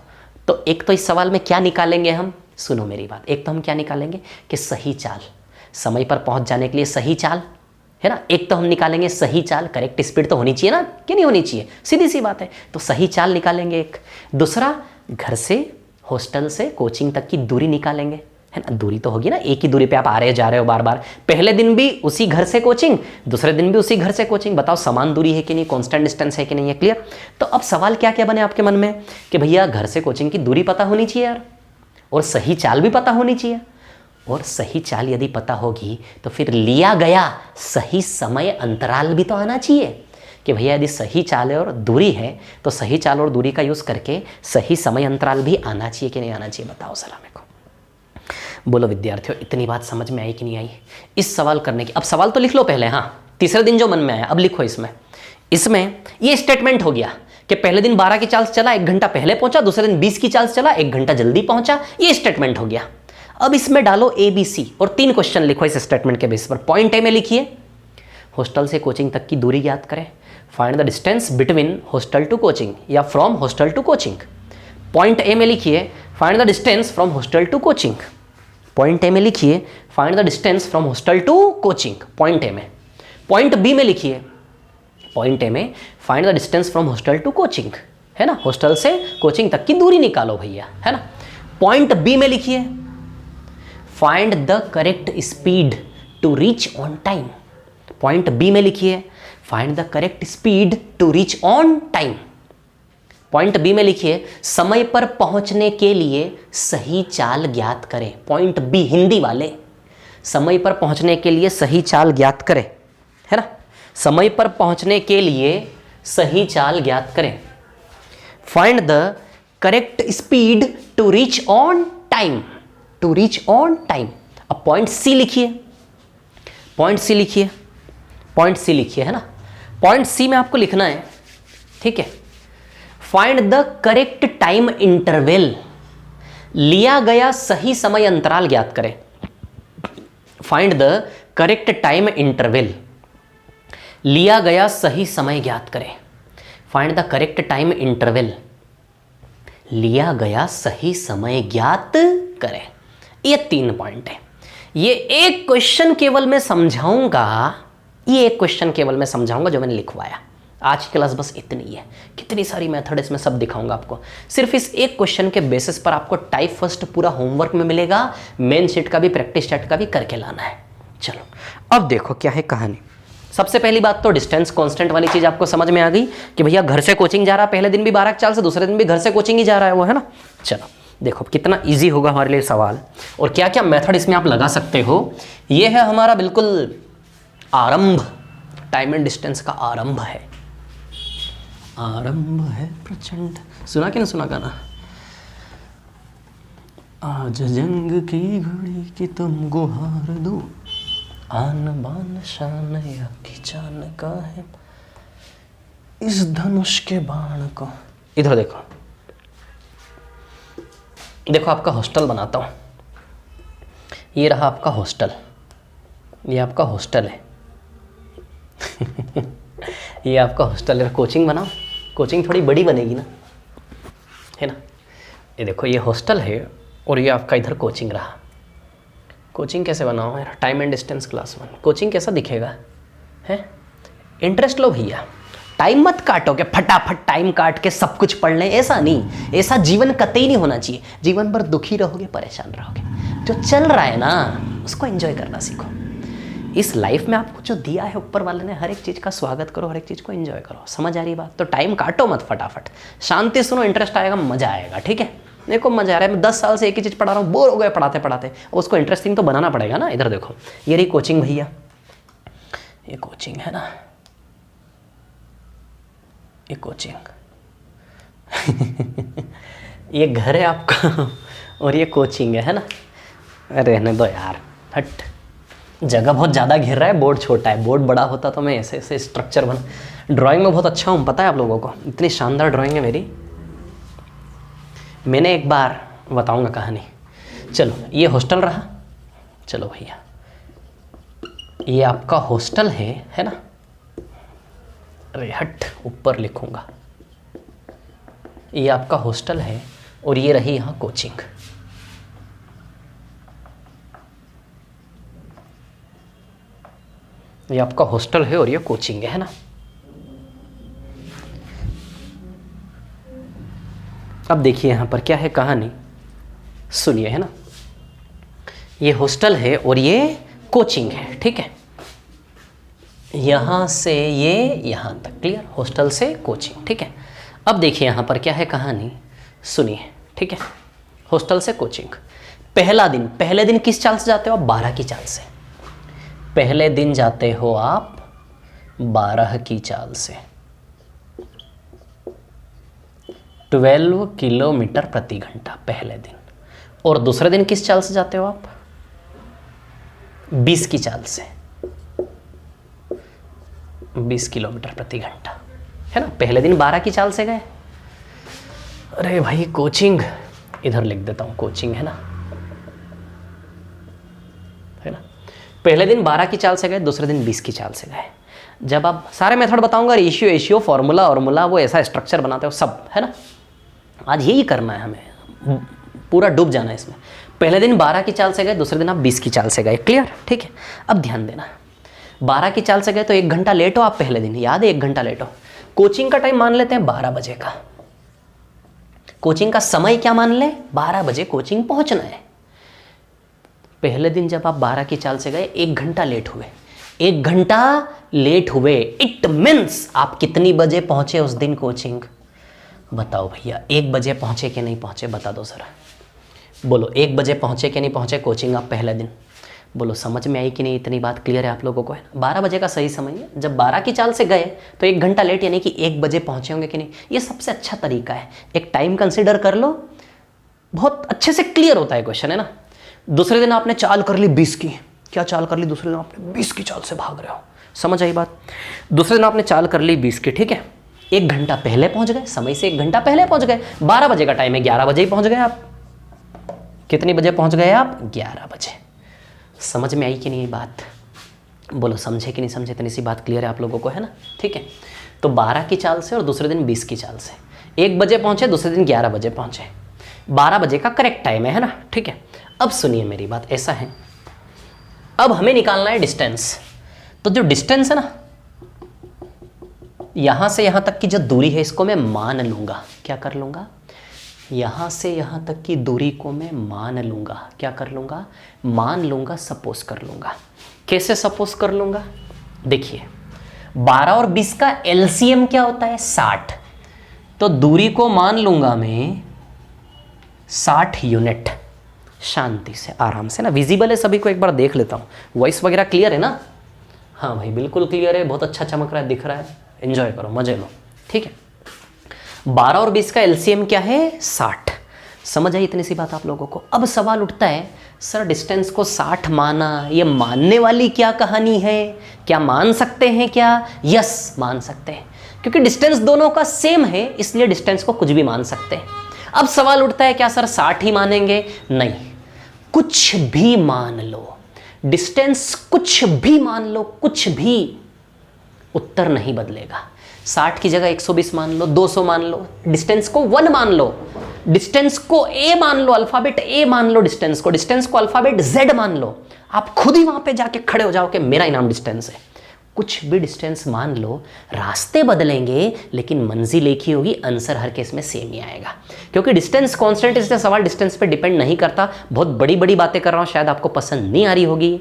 A: तो एक तो इस सवाल में क्या निकालेंगे हम? सुनो मेरी बात। एक तो हम क्या निकालेंगे कि सही चाल, समय पर पहुंच जाने के लिए सही चाल, है ना? एक तो हम निकालेंगे सही चाल, करेक्ट स्पीड तो होनी चाहिए ना, कि नहीं होनी चाहिए? सीधी सी बात है। तो सही चाल निकालेंगे एक। दूसरा, घर से हॉस्टल से कोचिंग तक की दूरी निकालेंगे, है ना? दूरी तो होगी ना, एक ही दूरी पे आप आ रहे जा रहे हो बार बार। पहले दिन भी उसी घर से कोचिंग, दूसरे दिन भी उसी घर से कोचिंग। बताओ समान दूरी है कि नहीं, कांस्टेंट डिस्टेंस है कि नहीं, है क्लियर? तो अब सवाल क्या क्या बने आपके मन में कि भैया घर से कोचिंग की दूरी पता होनी चाहिए यार, और सही चाल भी पता होनी चाहिए। और सही चाल यदि पता होगी तो फिर लिया गया सही समय अंतराल भी तो आना चाहिए कि भैया यदि सही चाल और दूरी है तो सही चाल और दूरी का यूज़ करके सही समय अंतराल भी आना चाहिए कि नहीं आना चाहिए? बताओ जरा मेरे को। बोलो विद्यार्थियों, इतनी बात समझ में आई कि नहीं आई? इस सवाल करने की, अब सवाल तो लिख लो पहले। हाँ, तीसरे दिन जो मन में आया अब लिखो। इसमें ये स्टेटमेंट हो गया कि पहले दिन 12 की चाल से चला, 1 घंटा पहले पहुंचा, दूसरे दिन 20 की चाल से चला, 1 घंटा जल्दी पहुंचा। ये स्टेटमेंट हो गया। अब इसमें डालो ABC और 3 क्वेश्चन लिखो इस स्टेटमेंट के बेस पर। पॉइंट ए में लिखिए, हॉस्टल से कोचिंग तक की दूरी ज्ञात करें। Find the distance between hostel to coaching या from hostel to coaching. Point A में लिखिए, find the distance from hostel to coaching. Point A में लिखिए, find the distance from hostel to coaching. Point A में। Point B में लिखिए, point A में find the distance from hostel to coaching, है ना? हॉस्टल से कोचिंग तक की दूरी निकालो भैया, है ना? पॉइंट बी में लिखिए, find the correct speed to reach on time. Point B में लिखिए, find the correct speed to reach on time. Point B में लिखिए, समय पर पहुंचने के लिए सही चाल ज्ञात करें। पॉइंट बी, हिंदी वाले, समय पर पहुंचने के लिए सही चाल ज्ञात करें, है ना? समय पर पहुंचने के लिए सही चाल ज्ञात करें। Find the correct speed to reach on time, to reach on time. अब पॉइंट सी लिखिए, पॉइंट सी लिखिए, पॉइंट सी लिखिए, है ना? पॉइंट सी में आपको लिखना है, ठीक है, find the correct time interval, लिया गया सही समय अंतराल ज्ञात करें। Find the correct time interval, लिया गया सही समय ज्ञात करें। Find the correct time interval, लिया गया सही समय ज्ञात करें। ये 3 पॉइंट है। ये एक क्वेश्चन केवल मैं समझाऊंगा, ये एक क्वेश्चन केवल मैं समझाऊंगा जो मैंने लिखवाया। आज की क्लास बस इतनी है। कितनी सारी मेथड इसमें सब दिखाऊंगा आपको। सिर्फ इस एक क्वेश्चन के बेसिस पर आपको टाइप फर्स्ट पूरा होमवर्क में मिलेगा, मेन सेट का भी, प्रैक्टिस सेट का भी करके लाना है। चलो अब देखो क्या है कहानी। सबसे पहली बात तो डिस्टेंस कांस्टेंट वाली चीज आपको समझ में आ गई कि भैया घर से कोचिंग जा रहा है, पहले दिन भी 12 की चाल से, दूसरे दिन भी घर से कोचिंग ही जा रहा है वो, है ना? चलो देखो कितना इजी होगा हमारे लिए सवाल, और क्या क्या मेथड इसमें आप लगा सकते हो। ये है हमारा बिल्कुल आरंभ, टाइम एंड डिस्टेंस का आरंभ है। आरंभ है प्रचंड, सुना कि नहीं सुना गाना? आज जंग की घड़ी की तुम गुहार दो, आन बान शान या की जान का है, इस धनुष के बाण को। इधर देखो, देखो आपका हॉस्टल बनाता हूँ। ये रहा आपका हॉस्टल, ये आपका हॉस्टल है। ये आपका हॉस्टल है। कोचिंग बनाओ, कोचिंग थोड़ी बड़ी बनेगी ना, है ना। ये देखो ये हॉस्टल है और ये आपका इधर कोचिंग रहा। कोचिंग कैसे बनाओ यार? Time and distance class 1। Coaching कैसा दिखेगा? है इंटरेस्ट लो भैया, टाइम मत काटो कि फटाफट टाइम काट के सब कुछ पढ़ लें। ऐसा नहीं, ऐसा जीवन कतई नहीं होना चाहिए। जीवन भर दुखी रहोगे, परेशान रहोगे। जो चल रहा है ना उसको एंजॉय करना सीखो। इस लाइफ में आपको जो दिया है ऊपर वाले ने, हर एक चीज़ का स्वागत करो, हर एक चीज़ को एंजॉय करो। समझ आ रही बात? तो टाइम काटो मत, फटाफट शांति सुनो, इंटरेस्ट आएगा, मजा आएगा। ठीक है, मेरे को मजा आ रहा है, मैं 10 साल से एक ही चीज़ पढ़ा रहा हूँ, बोर हो गए पढ़ाते पढ़ाते। उसको इंटरेस्टिंग तो बनाना पड़ेगा ना। इधर देखो, ये रही कोचिंग भैया, ये कोचिंग है ना, ये कोचिंग। ये घर है आपका और ये कोचिंग है ना। रहने दो यार, हट। जगह बहुत ज़्यादा घेर रहा है, बोर्ड छोटा है। बोर्ड बड़ा होता तो मैं ऐसे ऐसे स्ट्रक्चर बना। ड्राइंग में बहुत अच्छा हूँ, पता है आप लोगों को। इतनी शानदार ड्राइंग है मेरी। मैंने एक बार बताऊंगा कहानी। चलो ये हॉस्टल रहा। चलो भैया, ये आपका हॉस्टल है ना। अरे हट, ऊपर लिखूंगा। ये आपका हॉस्टल है और ये रही यहाँ कोचिंग। ये आपका हॉस्टल है और ये कोचिंग है ना। अब देखिए यहाँ पर क्या है कहानी, सुनिए, है ना। ये हॉस्टल है और ये कोचिंग है, ठीक है। यहाँ से ये यहाँ तक, क्लियर? हॉस्टल से कोचिंग, ठीक है। अब देखिए यहाँ पर क्या है कहानी, सुनिए, ठीक है। हॉस्टल से कोचिंग, पहला दिन। पहले दिन किस चाल से जाते हो आप? 12 की चाल से। पहले दिन जाते हो आप 12 की चाल से, 12 किलोमीटर प्रति घंटा पहले दिन। और दूसरे दिन किस चाल से जाते हो आप? 20 की चाल से, 20 किलोमीटर प्रति घंटा, है ना। पहले दिन 12 की चाल से गए। अरे भाई कोचिंग, इधर लिख देता हूँ कोचिंग, है ना, है ना। पहले दिन 12 की चाल से गए, दूसरे दिन 20 की चाल से गए। जब आप सारे मेथड बताऊंगा, रेशियो फॉर्मूला और वो ऐसा स्ट्रक्चर बनाते हो सब, है ना। आज यही करना है हमें, पूरा डूब जाना है इसमें। पहले दिन 12 की चाल से गए, दूसरे दिन आप 20 की चाल से गए, क्लियर? ठीक है। अब ध्यान देना, 12 की चाल से गए तो 1 घंटा लेट हो आप पहले दिन, याद है? 1 घंटा लेट हो। कोचिंग का टाइम मान लेते हैं 12 बजे का। कोचिंग का समय क्या मान ले? 12 बजे कोचिंग पहुंचना है। पहले दिन जब आप 12 की चाल से गए, 1 घंटा लेट हुए। 1 घंटा लेट हुए, इट मीन्स आप कितनी बजे पहुंचे उस दिन कोचिंग? बताओ भैया, 1 बजे पहुंचे कि नहीं पहुंचे? बता दो जरा, बोलो 1 बजे पहुंचे कि नहीं पहुंचे कोचिंग आप पहले दिन? बोलो, समझ में आई कि नहीं? इतनी बात क्लियर है आप लोगों को, है ना। 12 बजे का सही समय है। जब 12 की चाल से गए तो 1 घंटा लेट, यानी कि 1 बजे पहुंचे होंगे कि नहीं। ये सबसे अच्छा तरीका है। एक टाइम कंसिडर कर लो, बहुत अच्छे से क्लियर होता है क्वेश्चन, है ना। दूसरे दिन आपने चाल कर ली 20 की। क्या चाल कर ली? दूसरे दिन आपने 20 की चाल से भाग रहे हो। समझ आई बात? दूसरे दिन आपने चाल कर ली 20 की, ठीक है। 1 घंटा पहले पहुंच गए, समय से 1 घंटा पहले पहुंच गए। 12 बजे का टाइम है, 11 बजे ही पहुंच गए आप। कितनी बजे पहुंच गए आप? 11 बजे। समझ में आई कि नहीं बात? बोलो, समझे कि नहीं समझे? इतनी सी बात क्लियर है आप लोगों को, है ना। ठीक है, तो 12 की चाल से और दूसरे दिन 20 की चाल से। 1 बजे पहुंचे, दूसरे दिन 11 बजे पहुंचे। 12 बजे का करेक्ट टाइम है ना। ठीक है, अब सुनिए मेरी बात, ऐसा है, अब हमें निकालना है डिस्टेंस। तो जो डिस्टेंस है ना, यहां से यहां तक की जो दूरी है, इसको मैं मान लूंगा। क्या कर लूंगा? यहां से यहां तक की दूरी को मैं मान लूंगा। क्या कर लूंगा? मान लूंगा, सपोज कर लूंगा। कैसे सपोज कर लूंगा? देखिए, 12 और 20 का एलसीएम क्या होता है? 60। तो दूरी को मान लूंगा मैं 60 यूनिट। शांति से, आराम से ना, विजिबल है सभी को, एक बार देख लेता हूँ। वॉइस वगैरह क्लियर है ना? हाँ भाई, बिल्कुल क्लियर है, बहुत अच्छा चमक रहा है, दिख रहा है। एंजॉय करो, मजे लो, ठीक है। 12 और 20 का एलसीएम क्या है? 60। समझ आई इतनी सी बात आप लोगों को? अब सवाल उठता है, सर डिस्टेंस को 60 माना, ये मानने वाली क्या कहानी है? क्या मान सकते हैं क्या? यस, मान सकते हैं, क्योंकि डिस्टेंस दोनों का सेम है, इसलिए डिस्टेंस को कुछ भी मान सकते हैं। अब सवाल उठता है, क्या सर 60 ही मानेंगे? नहीं, कुछ भी मान लो, डिस्टेंस कुछ भी मान लो, कुछ भी, उत्तर नहीं बदलेगा। 60 की जगह 120 मान लो, 200 मान लो, डिस्टेंस को 1 मान लो, डिस्टेंस को ए मान लो, अल्फाबेट ए मान लो, डिस्टेंस को अल्फाबेट जेड मान लो। आप खुद ही वहां पे जाके खड़े हो जाओ कि मेरा इनाम डिस्टेंस है। कुछ भी डिस्टेंस मान लो, रास्ते बदलेंगे लेकिन मंजिल एक ही होगी, आंसर हर केस में सेम ही आएगा, क्योंकि डिस्टेंस कांस्टेंट, इसलिए सवाल डिस्टेंस पे डिपेंड नहीं करता। बहुत बड़ी बड़ी बातें कर रहा हूं, शायद आपको पसंद नहीं आ रही होगी,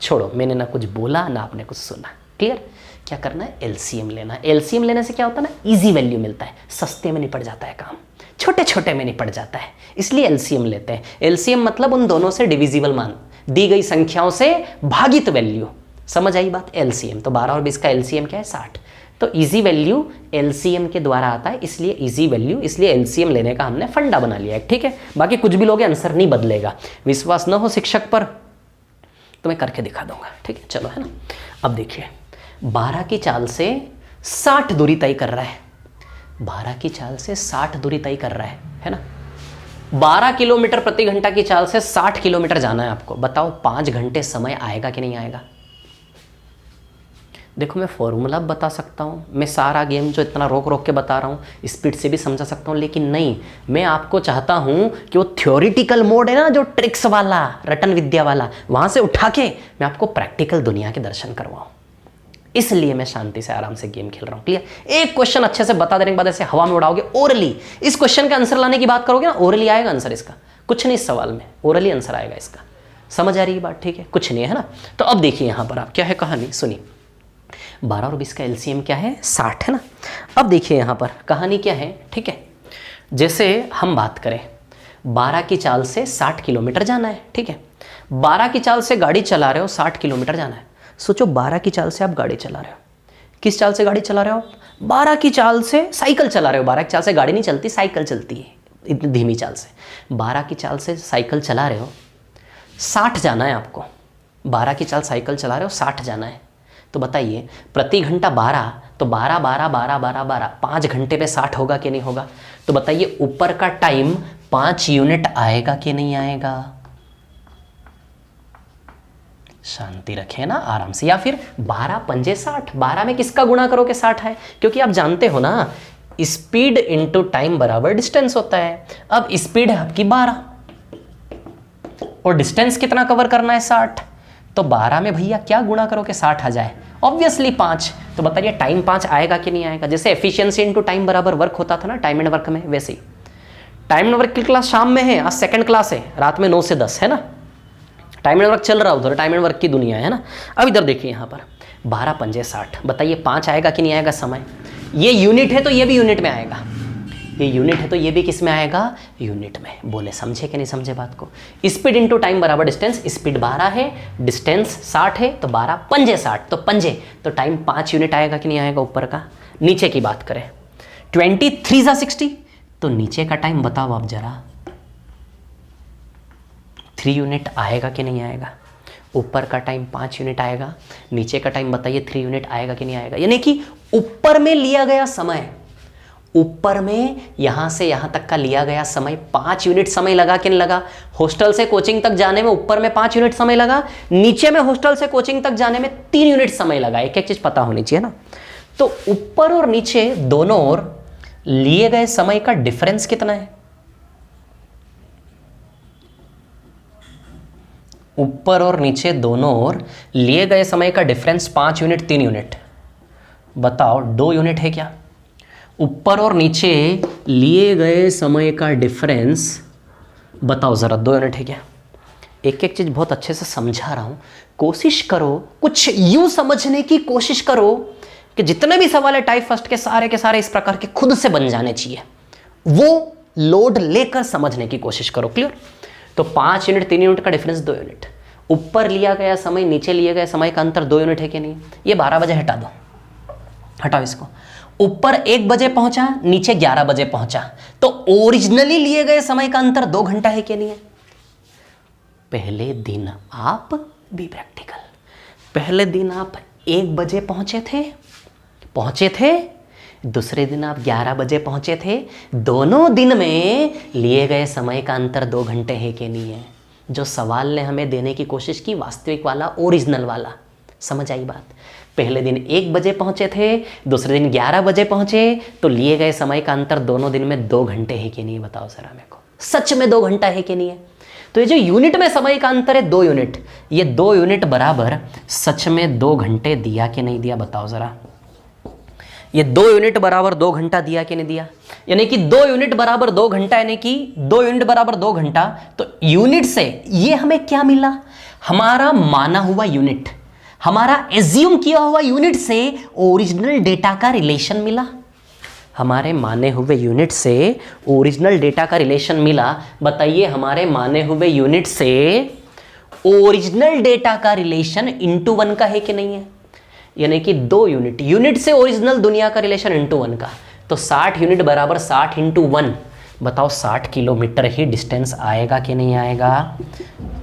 A: छोड़ो, मैंने ना कुछ बोला ना आपने कुछ सुना। क्लियर? क्या करना है? एलसीएम लेना है। एलसीएम लेने से क्या होता है ना, इजी वैल्यू मिलता है, सस्ते में निपट जाता है काम, छोटे छोटे में निपट जाता है, इसलिए एलसीएम लेते हैं। एलसीएम मतलब उन दोनों से डिविजिबल मान, दी गई संख्याओं से भागित वैल्यू। समझ आई बात? एलसीएम तो 12 और 20 का एलसीएम क्या है? 60। तो इजी वैल्यू एलसीएम के द्वारा आता है, इसलिए इजी वैल्यू, इसलिए एलसीएम लेने का हमने फंडा बना लिया है। ठीक है, बाकी कुछ भी लोगे आंसर नहीं बदलेगा। विश्वास न हो शिक्षक पर तो मैं करके दिखा दूंगा। ठीक है, चलो, है ना। अब देखिए, 12 की चाल से 60 दूरी तय कर रहा है, 12 की चाल से 60 दूरी तय कर रहा है ना। 12 किलोमीटर प्रति घंटा की चाल से 60 किलोमीटर जाना है आपको। बताओ 5 घंटे समय आएगा कि नहीं आएगा? देखो, मैं फॉर्मूला बता सकता हूँ, मैं सारा गेम जो इतना रोक रोक के बता रहा हूँ स्पीड से भी समझा सकता हूँ, लेकिन नहीं, मैं आपको चाहता हूँ कि वो थ्योरिटिकल मोड है ना, जो ट्रिक्स वाला, रटन विद्या वाला, वहाँ से उठा के मैं आपको प्रैक्टिकल दुनिया के दर्शन करवाऊँ। इसलिए मैं शांति से आराम से गेम खेल रहा हूँ। क्लियर? एक क्वेश्चन अच्छे से बता देने के बाद ऐसे हवा में उड़ाओगे, ओरली इस क्वेश्चन का आंसर लाने की बात करोगे ना, ओरली आएगा आंसर इसका, कुछ नहीं इस सवाल में, ओरली आंसर आएगा इसका। समझ आ रही है बात? ठीक है, कुछ नहीं है ना। तो अब देखिए यहाँ पर आप क्या है कहानी, सुनिए। 12 और 20 का एलसीएम क्या है? 60 है ना। अब देखिए यहाँ पर कहानी क्या है। ठीक है, जैसे हम बात करें 12 की चाल से 60 किलोमीटर जाना है। ठीक है, 12 की चाल से गाड़ी चला रहे हो, 60 किलोमीटर जाना है। सोचो 12 की चाल से आप गाड़ी चला रहे हो, किस चाल से गाड़ी चला रहे हो? 12 की चाल से साइकिल चला रहे हो। 12 की चाल से गाड़ी नहीं चलती, साइकिल चलती है इतनी धीमी चाल से। 12 की चाल से साइकिल चला रहे हो, 60 जाना है आपको। 12 की चाल साइकिल चला रहे हो, 60 जाना है। तो बताइए प्रति घंटा 12, तो 12 12 12 12 12, 5 घंटे पे 60 होगा कि नहीं होगा? तो बताइए ऊपर का टाइम 5 यूनिट आएगा कि नहीं आएगा? शांति रखें ना, आराम से। या फिर 12 पंजे 60, 12 में किसका गुणा करो कि 60 है? क्योंकि आप जानते हो ना, स्पीड इंटू टाइम बराबर डिस्टेंस होता है। अब स्पीड है आपकी 12 और डिस्टेंस कितना कवर करना है? 60। तो 12 में भैया क्या गुणा करो कि 60 आ जाए? ऑब्वियसली 5। तो बताइए टाइम 5 आएगा कि नहीं आएगा? जैसे एफिशिएंसी इंटू टाइम बराबर वर्क होता था ना टाइम एंड वर्क में, वैसे ही टाइम एंड वर्क की क्लास शाम में है, आज सेकंड क्लास है, रात में 9 से 10 है ना। टाइम एंड वर्क चल रहा उधर, टाइम एंड वर्क की दुनिया है ना। अब इधर देखिए यहाँ पर 12 पंजे 60, बताइए 5 आएगा कि नहीं आएगा समय? ये यूनिट है तो ये भी यूनिट में आएगा, ये यूनिट है तो ये भी किस में आएगा? यूनिट में। बोले समझे कि नहीं समझे बात को? स्पीड इंटू टाइम बराबर डिस्टेंस, स्पीड 12 है, डिस्टेंस 60 है, तो 12 पंजे 60, तो पंजे तो टाइम 5 यूनिट आएगा कि नहीं आएगा ऊपर का? नीचे की बात करें 23 × 60, तो नीचे का टाइम बताओ आप जरा, 3 यूनिट आएगा कि नहीं आएगा? ऊपर का टाइम 5 यूनिट आएगा, नीचे का टाइम बताइए 3 यूनिट आएगा कि नहीं आएगा? यानी कि ऊपर में लिया गया समय, ऊपर में यहां से यहां तक का लिया गया समय 5 यूनिट समय लगा कि नहीं लगा? हॉस्टल से कोचिंग तक जाने में ऊपर में 5 यूनिट समय लगा, नीचे में हॉस्टल से कोचिंग तक जाने में 3 यूनिट समय लगा। एक एक चीज पता होनी चाहिए ना। तो ऊपर और नीचे दोनों ओर लिए गए समय का डिफरेंस कितना है? ऊपर और नीचे दोनों ओर लिए गए समय का डिफरेंस 5 यूनिट 3 यूनिट, बताओ 2 यूनिट है क्या? ऊपर और नीचे लिए गए समय का डिफरेंस बताओ जरा 2 यूनिट है क्या? एक एक चीज बहुत अच्छे से समझा रहा हूं, कोशिश करो, कुछ यूं समझने की कोशिश करो कि जितने भी सवाल है टाइप फर्स्ट के सारे इस प्रकार के खुद से बन जाने चाहिए, वो लोड लेकर समझने की कोशिश करो। क्लियर? तो 5 यूनिट 3 यूनिट का डिफरेंस 2 यूनिट, ऊपर लिया गया समय नीचे लिए गए समय का अंतर 2 यूनिट है कि नहीं? ये 12 बजे हटा दो, हटाओ इसको। ऊपर 1 बजे पहुंचा, नीचे 11 बजे पहुंचा, तो ओरिजिनली लिए गए समय का अंतर 2 घंटा है कि नहीं है? पहले दिन आप भी प्रैक्टिकल, पहले दिन आप 1 बजे पहुंचे थे, दूसरे दिन आप 11 बजे पहुंचे थे, दोनों दिन में लिए गए समय का अंतर 2 घंटे है कि नहीं है? जो सवाल ने हमें देने की कोशिश की, वास्तविक वाला, ओरिजिनल वाला। समझ आई बात? पहले दिन 1 बजे पहुंचे थे, दूसरे दिन 11 बजे पहुंचे, तो लिए गए समय का अंतर दोनों दिन में 2 घंटे है कि नहीं? बताओ जरा मेरे को, सच में 2 घंटा है कि नहीं है? तो ये जो यूनिट में समय का अंतर है 2 यूनिट, ये 2 यूनिट बराबर सच में 2 घंटे दिया कि नहीं दिया? बताओ जरा, ये 2 यूनिट बराबर 2 घंटा दिया कि नहीं दिया? यानी कि 2 यूनिट बराबर 2 घंटा, यानी कि 2 यूनिट बराबर 2 घंटा। तो यूनिट से ये हमें क्या मिला? हमारा माना हुआ यूनिट, हमारा एज्यूम किया हुआ यूनिट से ओरिजिनल डेटा का रिलेशन मिला। हमारे माने हुए यूनिट से ओरिजिनल डेटा का रिलेशन मिला। बताइए, हमारे माने हुए यूनिट से ओरिजिनल डेटा का रिलेशन इंटू 1 का है कि नहीं है? यानी कि 2 यूनिट, यूनिट से ओरिजिनल दुनिया का रिलेशन इंटू 1 का, तो 60 यूनिट बराबर 60 इंटू 1। बताओ 60 किलोमीटर ही डिस्टेंस आएगा कि नहीं आएगा?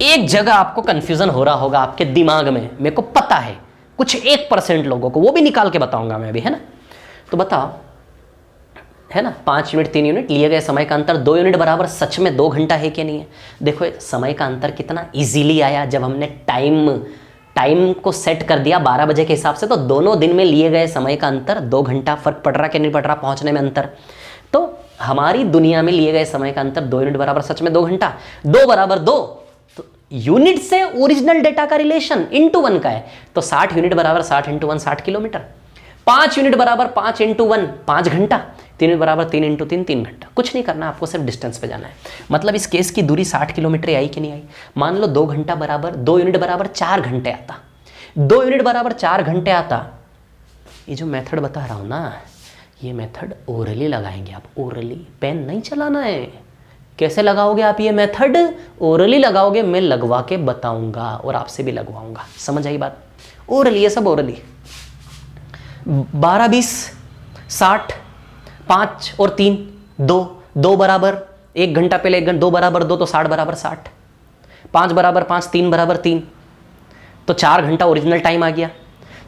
A: एक जगह आपको कंफ्यूजन हो रहा होगा आपके दिमाग में, मेरे को पता है, कुछ 1% लोगों को, वो भी निकाल के बताऊंगा मैं अभी, है ना? तो बताओ, है ना, 5 यूनिट 3 यूनिट, लिए गए समय का अंतर 2 यूनिट बराबर सच में 2 घंटा है कि नहीं है? देखो समय का अंतर कितना इजीली आया जब हमने टाइम को सेट कर दिया 12 बजे के हिसाब से, तो दोनों दिन में लिए गए समय का अंतर 2 घंटा। फर्क पड़ रहा कि नहीं पड़ रहा पहुंचने में अंतर? तो हमारी दुनिया में लिए गए समय का अंतर 2 यूनिट बराबर सच में 2 घंटा, 2 बराबर 2, तो यूनिट से ओरिजिनल डेटा का रिलेशन इंटू 1 का है, तो 60 यूनिट बराबर 60 इंटू 1 60 किलोमीटर, 5 यूनिट बराबर 5 इंटू 1 5 घंटा, 3 यूनिट बराबर 3 इंटू 3 3 घंटा। कुछ नहीं करना, आपको सिर्फ डिस्टेंस पे जाना है। मतलब इस केस की दूरी 60 किलोमीटर आई कि नहीं आई? मान लो 2 घंटा बराबर 2 यूनिट बराबर 4 घंटे आता, 2 यूनिट बराबर 4 घंटे आता। ये जो मेथड बता रहा हूं ना, ये मेथड ओरली लगाएंगे आप, ओरली, पेन नहीं चलाना है। कैसे लगाओगे आप ये मेथड? ओरली लगाओगे, मैं लगवा के बताऊंगा और आपसे भी लगवाऊंगा। समझ आई बात? ओरली, ये सब ओरली। 12 20 60, 5 और 3 2, 2 बराबर 1 घंटा पहले 1 घंटा, 2 बराबर 2, तो 60 बराबर 60, 5 बराबर 5, 3 बराबर 3, तो 4 घंटा ओरिजिनल टाइम आ गया।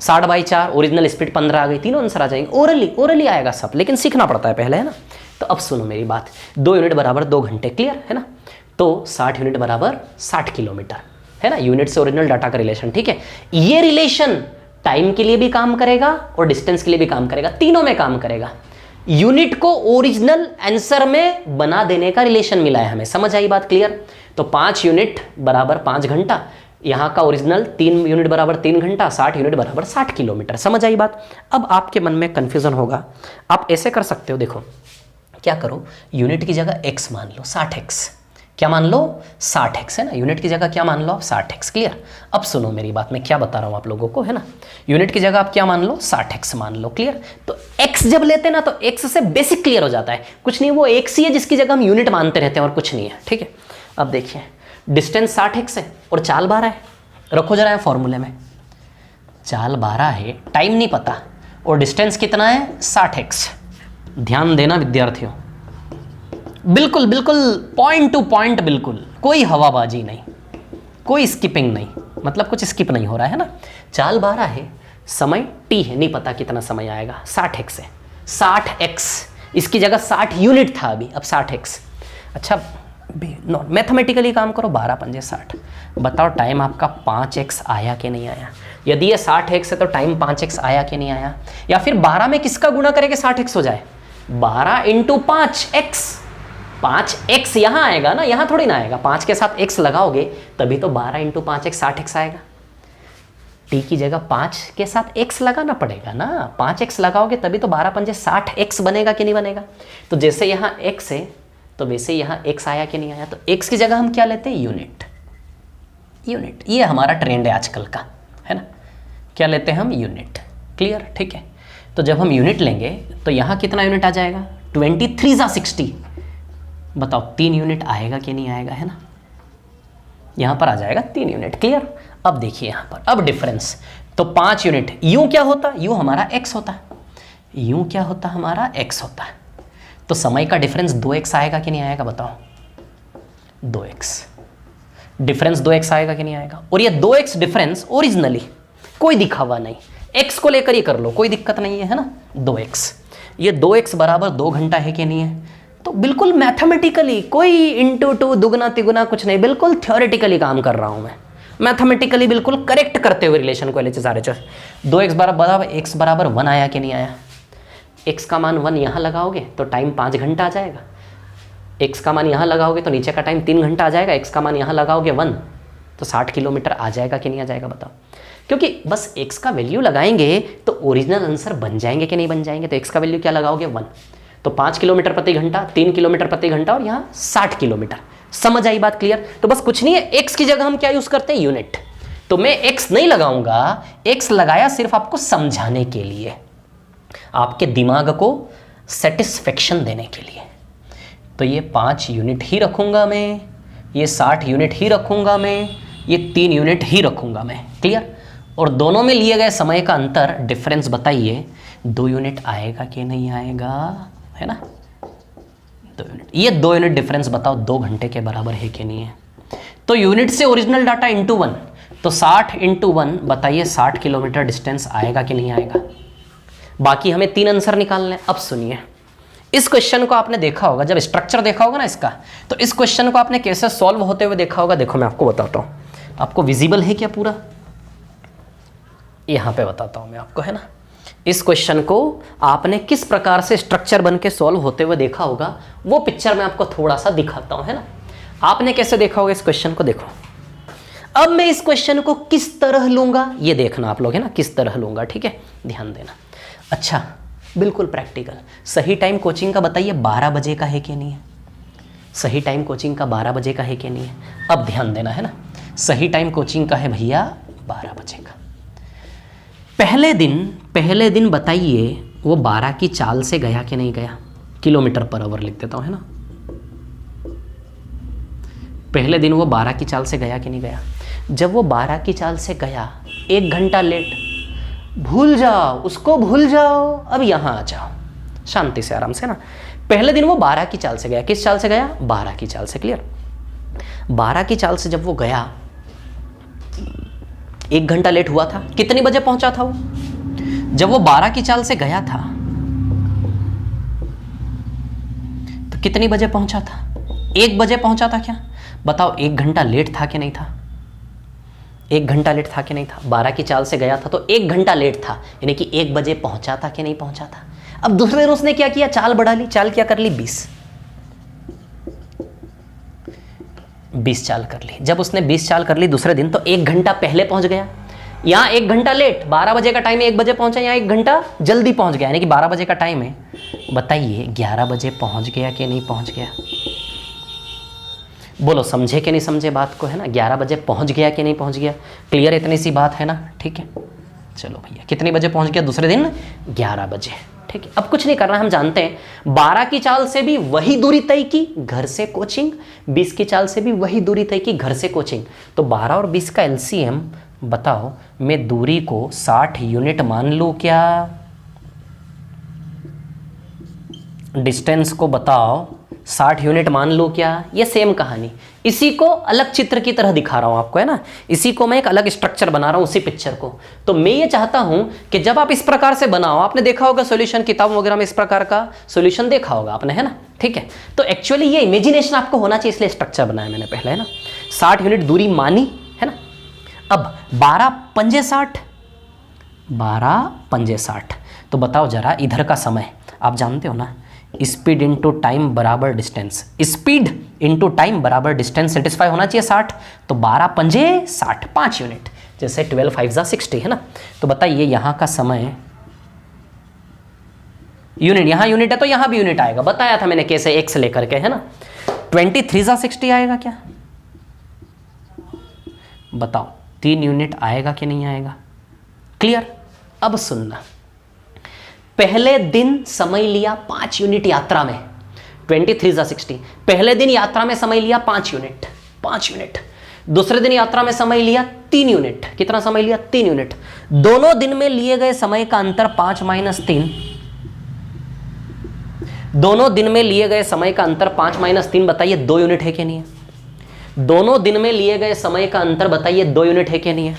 A: 60/4 ओरिजिनल स्पीड 15 आ गई। तीनों आंसर आ जाएंगे। ओरली आएगा सब, लेकिन सीखना पड़ता है पहले, है ना? तो अब सुनो मेरी बात, 2 यूनिट बराबर 2 घंटे, क्लियर है ना? तो 60 यूनिट बराबर 60 किलोमीटर, है ना? यूनिट से ओरिजिनल डाटा का रिलेशन, ठीक है? ये रिलेशन टाइम के लिए भी काम करेगा और डिस्टेंस के लिए भी काम करेगा, तीनों में काम करेगा। यूनिट को ओरिजिनल आंसर में बना देने का रिलेशन मिला है हमें। समझ आई बात? क्लियर? तो 5 यूनिट बराबर 5 घंटा, यहाँ का ओरिजिनल 3 यूनिट बराबर 3 घंटा, 60 यूनिट बराबर 60 किलोमीटर। समझ आई बात? अब आपके मन में कन्फ्यूजन होगा, आप ऐसे कर सकते हो, देखो क्या करो, यूनिट की जगह x मान लो 60x, क्या मान लो? 60x, है ना? यूनिट की जगह क्या मान लो आप? 60x। क्लियर? अब सुनो मेरी बात, मैं क्या बता रहा हूँ आप लोगों को, है ना? यूनिट की जगह आप क्या मान लो? 60x मान लो। क्लियर? तो x जब लेते हैं ना, तो x से बेसिक क्लियर हो जाता है, कुछ नहीं, वो x ही है जिसकी जगह हम यूनिट मानते रहते हैं और कुछ नहीं है, ठीक है? अब देखिए, डिस्टेंस 60x है और चाल 12 है, रखो जरा फॉर्मूले में, चाल 12 है, टाइम नहीं पता, और डिस्टेंस कितना है? 60x। ध्यान देना विद्यार्थियों, बिल्कुल बिल्कुल पॉइंट टू पॉइंट, बिल्कुल कोई हवाबाजी नहीं, कोई स्किपिंग नहीं, मतलब कुछ स्किप नहीं हो रहा है ना? चाल 12 है, समय t है, नहीं पता कितना समय आएगा, 60x है, 60x, इसकी जगह 60 यूनिट था अभी, अब 60x। अच्छा मैथमेटिकली काम करो, 12 पंजे 60, बताओ टाइम आपका 5x आया कि नहीं आया? यदि ये 60x है तो टाइम 5x आया कि नहीं आया? या फिर 12 में किसका गुणा करें 60x हो जाए? 12 इंटू 5x, 5x यहाँ आएगा ना, यहाँ थोड़ी ना आएगा, 5 के साथ x लगाओगे तभी तो 12 इंटू 5x 60x आएगा। t की जगह 5 के साथ x लगाना पड़ेगा ना, 5x लगाओगे तभी तो 12 पंजे 60x बनेगा कि नहीं बनेगा? तो जैसे यहाँ x है तो वैसे यहाँ x आया कि नहीं आया? तो x की जगह हम क्या लेते हैं? यूनिट। ये हमारा ट्रेंड है आजकल का, है ना? क्या लेते हैं हम? यूनिट। क्लियर? ठीक है? तो जब हम यूनिट लेंगे तो यहाँ कितना यूनिट आ जाएगा? 23 × 60, बताओ 3 यूनिट आएगा कि नहीं आएगा, है ना? यहाँ पर आ जाएगा 3 यूनिट। क्लियर? अब देखिए यहाँ पर, अब डिफरेंस, तो 5 यूनिट, यू क्या होता? यू हमारा x होता है, यूं क्या होता हमारा x होता है। तो समय का डिफरेंस 2x आएगा कि नहीं आएगा बताओ, 2x डिफरेंस 2x आएगा कि नहीं आएगा। और ये 2x डिफरेंस ओरिजिनली कोई दिखावा नहीं, x को लेकर ही कर लो, कोई दिक्कत नहीं है ना। 2x, ये 2x बराबर 2 घंटा है कि नहीं है। तो बिल्कुल मैथमेटिकली, कोई इंटू टू दुगना तिगुना कुछ नहीं, बिल्कुल थ्योरेटिकली काम कर रहा हूं मैं, मैथमेटिकली बिल्कुल करेक्ट करते हुए रिलेशन को LHS RHS। 2x बराबर x बराबर 1 आया कि नहीं आया। x का मान 1 यहाँ लगाओगे तो टाइम 5 घंटा आ जाएगा, x का मान यहाँ लगाओगे तो नीचे का टाइम 3 घंटा आ जाएगा, x का मान यहाँ लगाओगे 1 तो 60 किलोमीटर आ जाएगा कि नहीं आ जाएगा बताओ। क्योंकि बस x का वैल्यू लगाएंगे तो ओरिजिनल आंसर बन जाएंगे कि नहीं बन जाएंगे। तो x का वैल्यू क्या लगाओगे 1, तो 5 किलोमीटर प्रति घंटा, 3 किलोमीटर प्रति घंटा और यहाँ 60 किलोमीटर। समझ आई बात क्लियर। तो बस कुछ नहीं है, x की जगह हम क्या यूज करते हैं, यूनिट। तो मैं x नहीं लगाऊंगा, x लगाया सिर्फ आपको समझाने के लिए, आपके दिमाग को सेटिस्फेक्शन देने के लिए। तो ये 5 यूनिट ही रखूंगा मैं, ये 60 यूनिट ही रखूंगा मैं, ये 3 यूनिट ही रखूंगा मैं। क्लियर। और दोनों में लिए गए समय का अंतर डिफरेंस बताइए 2 यूनिट आएगा कि नहीं आएगा, है ना। 2 यूनिट, ये 2 यूनिट डिफरेंस बताओ 2 घंटे के बराबर है कि नहीं है। तो यूनिट से ओरिजिनल डाटा इंटू 1, तो 60 इंटू 1 बताइए 60 किलोमीटर डिस्टेंस आएगा कि नहीं आएगा। बाकी हमें 3 आंसर निकालने। अब सुनिए, इस क्वेश्चन को आपने देखा होगा, जब स्ट्रक्चर देखा होगा ना इसका, तो इस क्वेश्चन को आपने कैसे सॉल्व होते हुए देखा होगा। देखो मैं आपको बताता हूँ, आपको विजिबल है क्या पूरा, यहाँ पे बताता हूँ मैं आपको, है ना। इस क्वेश्चन को आपने किस प्रकार से स्ट्रक्चर बन के सॉल्व होते हुए देखा होगा, वो पिक्चर मैं आपको थोड़ा सा दिखाता हूँ, है ना। आपने कैसे देखा होगा इस क्वेश्चन को, देखो। अब मैं इस क्वेश्चन को किस तरह लूंगा ये देखना आप लोग, है ना, किस तरह लूंगा, ठीक है, ध्यान देना। अच्छा, बिल्कुल प्रैक्टिकल। सही टाइम कोचिंग का बताइए 12 बजे का है कि नहीं है। सही टाइम कोचिंग का 12 बजे का है कि नहीं है। अब ध्यान देना, है ना, सही टाइम कोचिंग का है भैया 12 बजे का। पहले दिन बताइए वो 12 की चाल से गया कि नहीं गया। किलोमीटर पर आवर लिख देता हूँ, है ना। पहले दिन वो 12 की चाल से गया कि नहीं गया। जब वो 12 की चाल से गया, 1 घंटा लेट, भूल जाओ उसको, भूल जाओ, अब यहां आ जाओ शांति से, आराम से ना। पहले दिन वो 12 की चाल से गया, किस चाल से गया, 12 की चाल से। क्लियर। 12 की चाल से जब वो गया, 1 घंटा लेट हुआ था। कितने बजे पहुंचा था वो, जब वो 12 की चाल से गया था तो कितनी बजे पहुंचा था, 1 बजे पहुंचा था क्या बताओ। 1 घंटा लेट था कि नहीं था, 1 घंटा लेट था कि नहीं था। 12 की चाल से गया था तो 1 घंटा लेट था, यानी कि 1 बजे पहुंचा था कि नहीं पहुंचा था। अब दूसरे दिन उसने क्या किया, चाल बढ़ा ली। चाल क्या कर ली, 20 चाल कर ली। जब उसने 20 चाल कर ली दूसरे दिन, तो 1 घंटा पहले पहुंच गया। यहाँ 1 घंटा लेट, 12 बजे का टाइम है, 1 बजे पहुंचा, यहाँ 1 घंटा जल्दी पहुंच गया, यानी कि 12 बजे का टाइम है। बताइए 11 बजे पहुंच गया कि नहीं पहुंच गया। बोलो समझे कि नहीं समझे बात को, है ना। 11 बजे पहुंच गया कि नहीं पहुंच गया। क्लियर, इतनी सी बात है ना, ठीक है। चलो भैया, कितने बजे पहुंच गया दूसरे दिन, 11 बजे, ठीक है। अब कुछ नहीं करना, हम जानते हैं 12 की चाल से भी वही दूरी तय की घर से कोचिंग, 20 की चाल से भी वही दूरी तय की घर से कोचिंग। तो 12 और 20 का LCM बताओ, मैं दूरी को 60 यूनिट मान लूं क्या। डिस्टेंस को बताओ 60 यूनिट मान लो क्या। ये सेम कहानी, इसी को अलग चित्र की तरह दिखा रहा हूं आपको, है ना। इसी को मैं एक अलग स्ट्रक्चर बना रहा हूं, उसी पिक्चर को। तो मैं ये चाहता हूं कि जब आप इस प्रकार से बनाओ, आपने देखा होगा सॉल्यूशन, किताब वगैरह में इस प्रकार का सॉल्यूशन देखा होगा आपने, है ना, ठीक है। तो एक्चुअली ये इमेजिनेशन आपको होना चाहिए, इसलिए स्ट्रक्चर बनाया मैंने पहले, है ना। 60 यूनिट दूरी मानी, है ना। अब 12 पंजे 60, 12 पंजे 60, तो बताओ जरा इधर का समय आप जानते हो ना, स्पीड इंटू टाइम बराबर डिस्टेंस, स्पीड इंटू टाइम बराबर डिस्टेंस सेटिस्फाई होना चाहिए 60। तो 12 पंजे 60, 5 यूनिट, जैसे 12 5 जा 60, है ना। तो बताइए यहाँ का समय यूनिट, यहाँ यूनिट है तो यहाँ भी यूनिट आएगा, बताया था मैंने कैसे, x लेकर के, है ना। 23 जा 60 आएगा क्या बताओ, 3 यूनिट आएगा कि नहीं आएगा। क्लियर। अब सुनना, पहले दिन समय लिया 5 यूनिट यात्रा में, 23 जा 60, पहले दिन यात्रा में समय लिया 5 यूनिट, 5 यूनिट। दूसरे दिन यात्रा में समय लिया 3 यूनिट, कितना समय लिया, 3 यूनिट। दोनों दिन में लिए गए समय का अंतर 5 - 3, दोनों दिन में लिए गए समय का अंतर 5 - 3 बताइए 2 यूनिट है कि नहीं है? दोनों दिन में लिए गए समय का अंतर बताइए 2 यूनिट है कि नहीं है?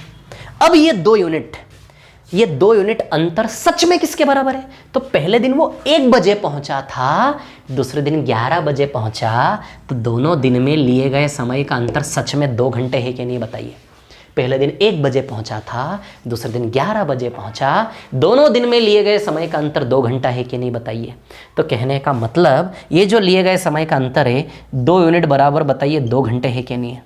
A: अब ये 2 यूनिट अंतर सच में किसके बराबर है? तो पहले दिन वो 1 बजे पहुंचा था, दूसरे दिन 11 बजे पहुंचा, तो दोनों दिन में लिए गए समय का अंतर सच में 2 घंटे है कि नहीं बताइए? पहले दिन 1 बजे पहुंचा था, दूसरे दिन 11 बजे पहुंचा, दोनों दिन में लिए गए समय का अंतर 2 घंटा है कि नहीं बताइए? तो कहने का मतलब ये जो लिए गए समय का अंतर है 2 यूनिट बराबर बताइए 2 घंटे है कि नहीं है?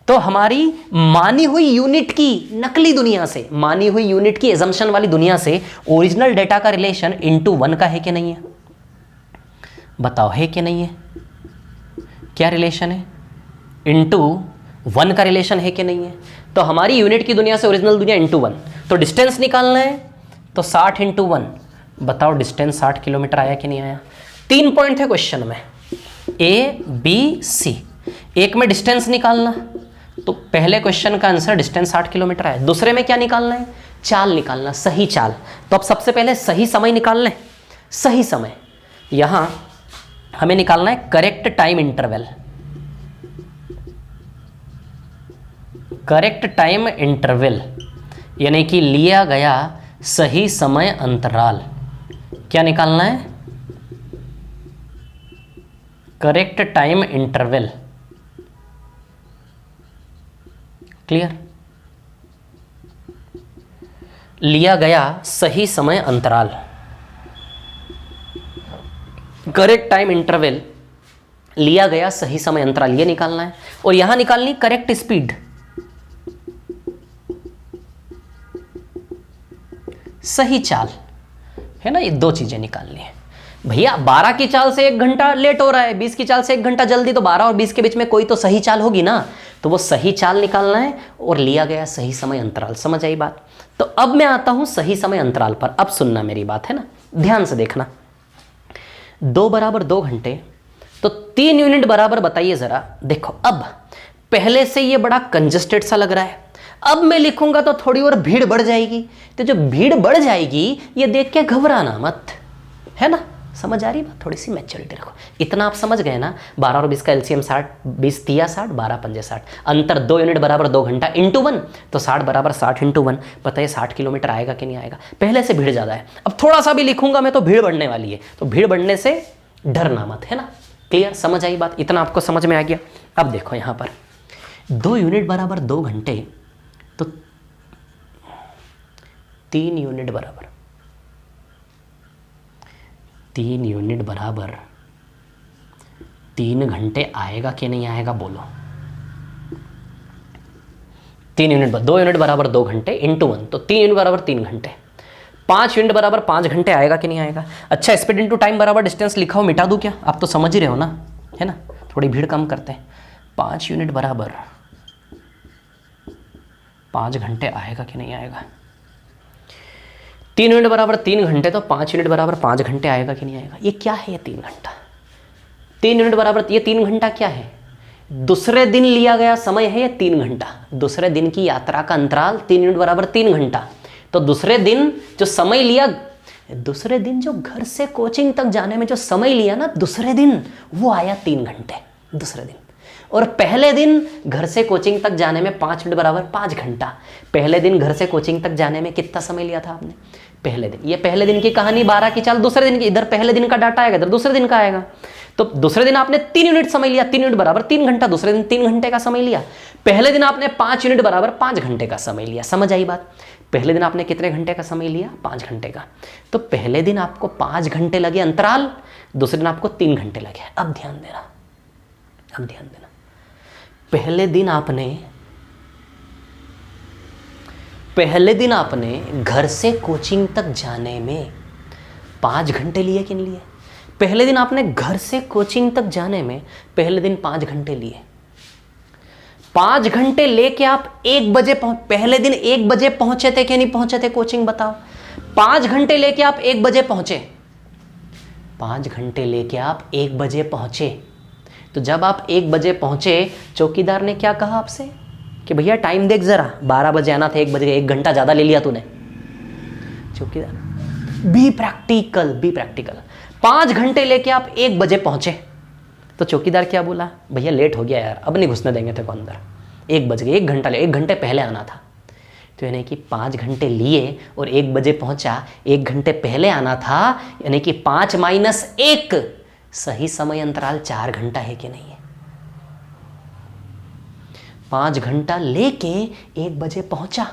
A: तो हमारी मानी हुई यूनिट की नकली दुनिया से, मानी हुई यूनिट की एजम्पशन वाली दुनिया से ओरिजिनल डेटा का रिलेशन इंटू 1 का है कि नहीं है? बताओ है कि नहीं है? क्या रिलेशन है? इंटू 1 का रिलेशन है कि नहीं है? तो हमारी यूनिट की दुनिया से ओरिजिनल दुनिया इंटू 1। तो डिस्टेंस निकालना है तो 60 × 1। बताओ डिस्टेंस 60 किलोमीटर आया कि नहीं आया? 3 पॉइंट है क्वेश्चन में, ए बी सी। एक में डिस्टेंस निकालना, तो पहले क्वेश्चन का आंसर डिस्टेंस 60 किलोमीटर है। दूसरे में क्या निकालना है? चाल निकालना, सही चाल। तो अब सबसे पहले सही समय निकाल लें। सही समय यहां हमें निकालना है correct time interval. Correct time interval यानी कि लिया गया सही समय अंतराल। क्या निकालना है? Correct time interval. क्लियर? लिया गया सही समय अंतराल, करेक्ट टाइम इंटरवल, लिया गया सही समय अंतराल, ये निकालना है। और यहां निकालनी करेक्ट स्पीड, सही चाल, है ना? ये 2 चीजें निकालनी है। भैया 12 की चाल से 1 घंटा लेट हो रहा है, 20 की चाल से 1 घंटा जल्दी, तो 12 और 20 के बीच में कोई तो सही चाल होगी ना, तो वो सही चाल निकालना है और लिया गया सही समय अंतराल। समझ आई बात? तो अब मैं आता हूं सही समय अंतराल पर। अब सुनना मेरी बात, है ना, ध्यान से देखना। 2 बराबर 2 घंटे, तो 3 यूनिट बराबर बताइए जरा। देखो अब पहले से ये बड़ा कंजस्टेड सा लग रहा है, अब मैं लिखूंगा तो थोड़ी और भीड़ बढ़ जाएगी। तो जो भीड़ बढ़ जाएगी ये देख के घबराना मत, है ना? समझ आ रही बात? थोड़ी सी मैच्योरिटी रखो। इतना आप समझ गए ना? 12 और 20 का एलसीएम 60, 20 तिया 60, 12 पंजे 60, अंतर 2 यूनिट बराबर 2 घंटा इंटू 1, तो 60 बराबर 60 इंटू 1। पता है 60 किलोमीटर आएगा कि नहीं आएगा? पहले से भीड़ ज़्यादा है, अब थोड़ा सा भी लिखूंगा मैं तो भीड़ बढ़ने वाली है, तो भीड़ बढ़ने से डरना मत, है ना? क्लियर? समझ आई बात? इतना आपको समझ में आ गया? अब देखो यहाँ पर 2 यूनिट बराबर 2 घंटे, तो 3 यूनिट बराबर 3 यूनिट बराबर 3 घंटे आएगा कि नहीं आएगा? बोलो। 3 यूनिट 2 यूनिट बराबर 2 घंटे इंटू 1, तो 3 यूनिट बराबर 3 घंटे। 5 यूनिट बराबर 5 घंटे आएगा कि नहीं आएगा? अच्छा, स्पीड इंटू टाइम बराबर डिस्टेंस लिखा हो, मिटा दूं क्या? आप तो समझ ही रहे हो ना, है ना? थोड़ी भीड़ कम करते हैं। 5 यूनिट बराबर 5 घंटे आएगा कि नहीं आएगा? 3 यूनिट बराबर 3 घंटे, तो 5 यूनिट बराबर 5 घंटे आएगा कि नहीं आएगा? ये क्या है? ये 3 घंटा। 3 यूनिट बराबर ये 3 घंटा क्या है? दूसरे दिन लिया गया समय है ये 3 घंटा। दूसरे दिन की यात्रा का अंतराल 3 यूनिट बराबर 3 घंटा। तो दूसरे दिन जो समय लिया, दूसरे दिन जो घर से कोचिंग तक जाने में जो समय लिया ना दूसरे दिन, वो आया 3 घंटे दूसरे दिन। और पहले दिन घर से कोचिंग तक जाने में 5 मिनट बराबर 5 घंटा। पहले दिन घर से कोचिंग तक जाने में कितना समय लिया था आपने? पहले दिन। ये पहले दिन की कहानी 12 की चाल दूसरे दिन की, इधर पहले दिन का डाटा आएगा, इधर दूसरे दिन का आएगा। तो दूसरे दिन आपने 3 यूनिट समय लिया, 3 यूनिट बराबर 3 घंटा, दूसरे दिन 3 घंटे का समय लिया। पहले दिन आपने 5 यूनिट बराबर 5 घंटे का समय लिया। समझ आई बात? पहले दिन आपने कितने घंटे का समय लिया? 5 घंटे का। तो पहले दिन आपको 5 घंटे लगे अंतराल, दूसरे दिन आपको 3 घंटे लगे। अब ध्यान देना, अब ध्यान देना। पहले दिन आपने घर से कोचिंग तक जाने में 5 घंटे लिए कि नहीं लिए? पहले दिन आपने घर से कोचिंग तक जाने में पहले दिन 5 घंटे लिए। 5 घंटे लेके आप 1 बजे पहले दिन 1 बजे पहुंचे थे कि नहीं पहुंचे थे कोचिंग? बताओ। 5 घंटे लेके आप 1 बजे पहुंचे। 5 घंटे लेके आप 1 बजे पहुंचे। तो जब आप 1 बजे पहुंचे, चौकीदार ने क्या कहा आपसे कि भैया टाइम देख जरा, 12 बजे आना था, 1 बजे, 1 घंटा ज्यादा ले लिया तूने। चौकीदार बी प्रैक्टिकल, बी प्रैक्टिकल। 5 घंटे लेके आप 1 बजे पहुंचे, तो चौकीदार क्या बोला, भैया लेट हो गया यार, अब नहीं घुसने देंगे तेरे को अंदर, 1 बज गए, 1 घंटा ले, 1 घंटे पहले आना था। तो यानी कि 5 घंटे लिए और 1 बजे पहुंचा, 1 घंटे पहले आना था, यानी कि 5 - 1, सही समय अंतराल 4 घंटा है कि नहीं है। 5 घंटा लेके 1 बजे पहुंचा,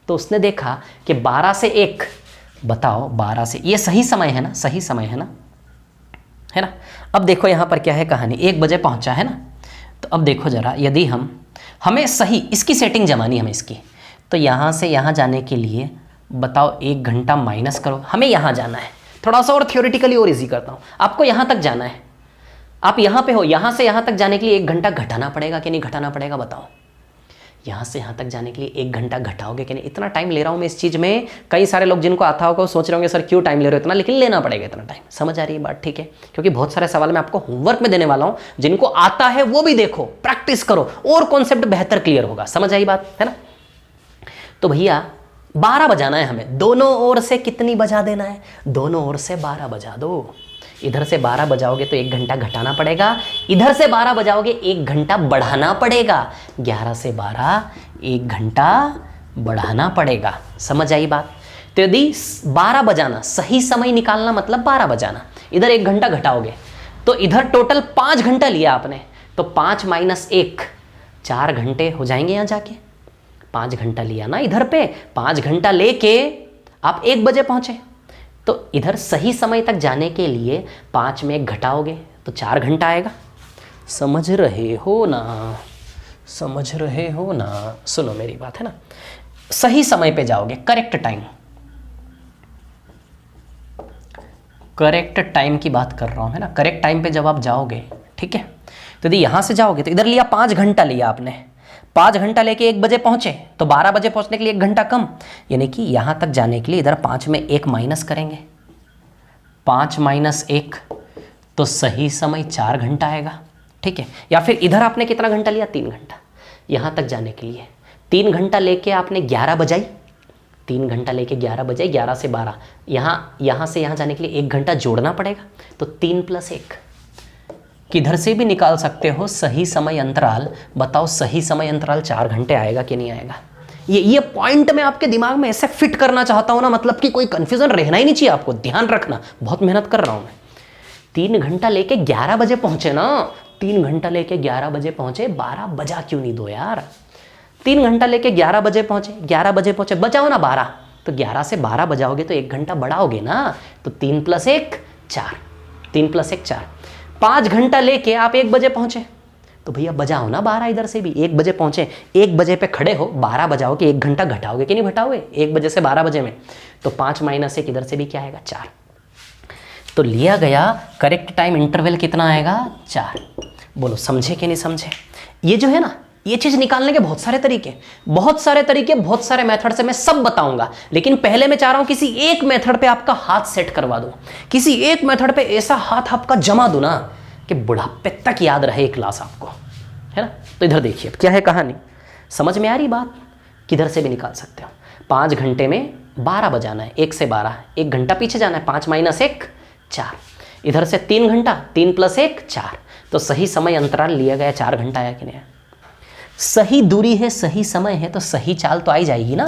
A: तो उसने देखा कि 12 से 1, बताओ 12 से, ये सही समय है ना, सही समय है ना, है ना। अब देखो यहाँ पर क्या है कहानी, 1 बजे पहुंचा है ना। तो अब देखो जरा, यदि हमें सही इसकी सेटिंग जमानी, हमें इसकी, तो यहाँ से यहाँ जाने के लिए बताओ 1 घंटा माइनस करो, हमें यहाँ जाना है। थोड़ा सा और थियोरेटिकली और इजी करता हूँ, आपको यहाँ तक जाना है, आप यहाँ पे हो, यहाँ से यहाँ तक जाने के लिए 1 घंटा घटाना पड़ेगा कि नहीं घटाना पड़ेगा, बताओ। यहाँ से यहाँ तक जाने के लिए 1 घंटा घटाओगे कि नहीं। इतना टाइम ले रहा हूँ मैं इस चीज़ में, कई सारे लोग जिनको आता होगा सोच रहे होंगे सर क्यों टाइम ले रहे हो इतना, लेकिन लेना पड़ेगा इतना टाइम। समझ आ रही है बात, ठीक है, क्योंकि बहुत सारे सवाल मैं आपको होमवर्क में देने वाला हूँ, जिनको आता है वो भी देखो, प्रैक्टिस करो और कॉन्सेप्ट बेहतर क्लियर होगा। समझ आई बात, है ना। तो भैया 12 बजाना है हमें, दोनों ओर से कितनी बजा देना है, दोनों ओर से 12 बजा दो। इधर से 12 बजाओगे तो 1 घंटा घटाना पड़ेगा, इधर से 12 बजाओगे 1 घंटा बढ़ाना पड़ेगा। 11 से 12 1 घंटा बढ़ाना पड़ेगा। समझ आई बात। तो यदि 12 बजाना, सही समय निकालना मतलब 12 बजाना, इधर 1 घंटा घटाओगे तो इधर टोटल 5 घंटा लिया आपने, तो 5 - 1 4 घंटे हो जाएंगे। यहाँ जाके 5 घंटा लिया ना इधर पे, 5 घंटा लेके आप 1 बजे पहुंचे, तो इधर सही समय तक जाने के लिए 5 में 1 घटाओगे तो 4 घंटा आएगा। समझ रहे हो ना, समझ रहे हो ना। सुनो मेरी बात, है ना, सही समय पे जाओगे, करेक्ट टाइम, करेक्ट टाइम की बात कर रहा हूं, है ना। करेक्ट टाइम पे जब आप जाओगे, ठीक है, तो यदि यहां से जाओगे तो इधर लिया 5 घंटा लिया आपने, 5 घंटा लेके 1 बजे पहुंचे, तो 12 बजे पहुंचने के लिए 1 घंटा कम, यानी कि यहां तक जाने के लिए इधर 5 में 1 माइनस करेंगे, 5 - 1 तो सही समय 4 घंटा आएगा, ठीक है। या फिर इधर आपने कितना घंटा लिया, 3 घंटा, यहां तक जाने के लिए 3 घंटा लेके आपने 11 बजाई, 3 घंटा लेके 11 बजाई, 11 से 12, यहां से यहां जाने के लिए 1 घंटा जोड़ना पड़ेगा, तो 3 + 1 किधर से भी निकाल सकते हो सही समय अंतराल। बताओ सही समय अंतराल 4 घंटे आएगा कि नहीं आएगा। ये पॉइंट मैं आपके दिमाग में ऐसे फिट करना चाहता हूं ना, मतलब कि कोई कंफ्यूजन रहना ही नहीं चाहिए आपको, ध्यान रखना, बहुत मेहनत कर रहा हूं मैं। 3 घंटा लेके 11 बजे पहुंचे ना, 3 घंटा लेके 11 बजे पहुंचे, 12 बजा क्यों नहीं दो यार। 3 घंटा लेके 11 बजे पहुंचे, 11 बजे पहुंचे, बजाओ ना 12, तो 11 से 12 बजाओगे तो 1 घंटा बढ़ाओगे ना, तो 3 + 1 4, 3 + 1 4। 5 घंटा लेके आप 1 बजे पहुंचे, तो भैया बजाओ ना 12, इधर से भी 1 बजे पहुंचे, 1 बजे पे खड़े हो, 12 बजाओ कि 1 घंटा घटाओगे कि नहीं घटाओगे 1 बजे से 12 बजे में, तो 5 - 1 इधर से भी क्या आएगा, 4। तो लिया गया करेक्ट टाइम इंटरवल कितना आएगा, 4। बोलो समझे कि नहीं समझे। ये जो है ना, ये चीज निकालने के बहुत सारे तरीके, बहुत सारे मेथड से मैं सब बताऊंगा, लेकिन पहले मैं चाह रहा हूं किसी एक मेथड पे आपका हाथ सेट करवा दूं, किसी एक मेथड पे ऐसा हाथ आपका जमा दूं ना कि बुढ़ापे तक याद रहे ये क्लास आपको, है ना। तो इधर देखिए क्या है कहानी, समझ में आ रही बात, किधर से भी निकाल सकते हो। 5 घंटे में 12 बजाना है, 1 से 12, 1 घंटा पीछे जाना है, 5 - 1 4, इधर से 3 घंटा, 3 + 1 4, तो सही समय अंतराल लिया गया 4 घंटा आया कि नहीं। सही दूरी है, सही समय है, तो सही चाल तो आई जाएगी ना।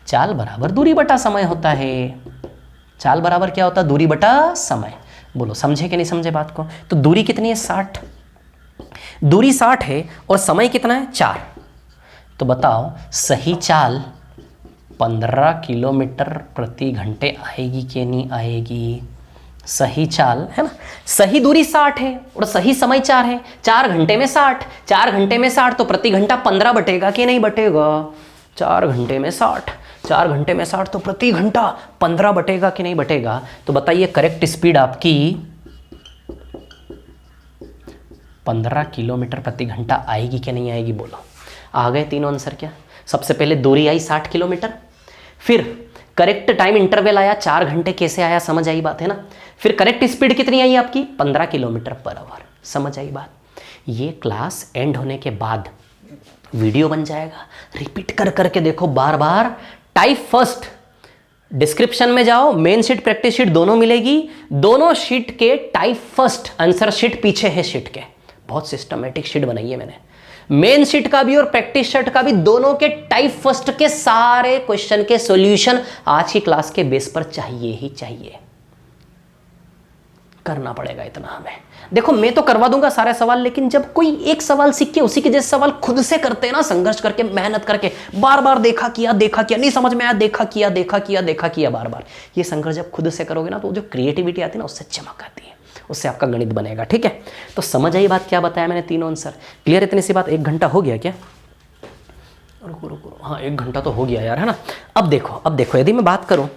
A: चाल बराबर दूरी बटा समय होता है, चाल बराबर क्या होता है, दूरी बटा समय। बोलो समझे कि नहीं समझे बात को। तो दूरी कितनी है, 60, दूरी 60 है और समय कितना है, 4। तो बताओ सही चाल 15 किलोमीटर प्रति घंटे आएगी कि नहीं आएगी। सही चाल है ना, सही दूरी 60 है और सही समय 4 है, 4 घंटे में 60, 4 घंटे में 60 तो प्रति घंटा 15 बटेगा कि नहीं बटेगा। 4 घंटे में 60, 4 घंटे में 60 तो प्रति घंटा 15 बटेगा कि नहीं बटेगा। तो बताइए करेक्ट स्पीड आपकी 15 किलोमीटर प्रति घंटा आएगी कि नहीं आएगी। बोलो आ गए तीनों आंसर क्या। सबसे पहले दूरी आई 60 किलोमीटर, फिर करेक्ट टाइम इंटरवल आया 4 घंटे, कैसे आया समझ आई बात है ना। फिर करेक्ट स्पीड कितनी आई आपकी 15 किलोमीटर पर आवर, समझ आई बात। ये क्लास एंड होने के बाद वीडियो बन जाएगा, रिपीट कर करके देखो बार बार। टाइप फर्स्ट डिस्क्रिप्शन में जाओ, मेन शीट प्रैक्टिस शीट दोनों मिलेगी। दोनों शीट के टाइप फर्स्ट, आंसर शीट पीछे है शीट के। बहुत सिस्टमेटिक शीट बनाई है मैंने। मेन शीट का भी और प्रैक्टिस शीट का भी, दोनों के टाइप फर्स्ट के सारे क्वेश्चन के सॉल्यूशन आज की क्लास के बेस पर चाहिए ही चाहिए। करना पड़ेगा इतना हमें। देखो मैं तो करवा दूंगा सारे सवाल, लेकिन जब कोई एक सवाल सीख के उसी के जैसे सवाल खुद से करते हैं ना, संघर्ष करके, मेहनत करके, बार बार देखा किया नहीं समझ में आया, देखा किया बार बार, ये संघर्ष जब खुद से करोगे ना, तो जो क्रिएटिविटी आती है ना, उससे चमक आती है, उससे आपका गणित बनेगा। ठीक है, तो समझ आई बात, क्या बताया मैंने, तीनों आंसर क्लियर। इतनी सी बात। 1 घंटा हो गया क्या? रुको, हाँ 1 घंटा तो हो गया यार, है ना। अब देखो यदि मैं बात करूं,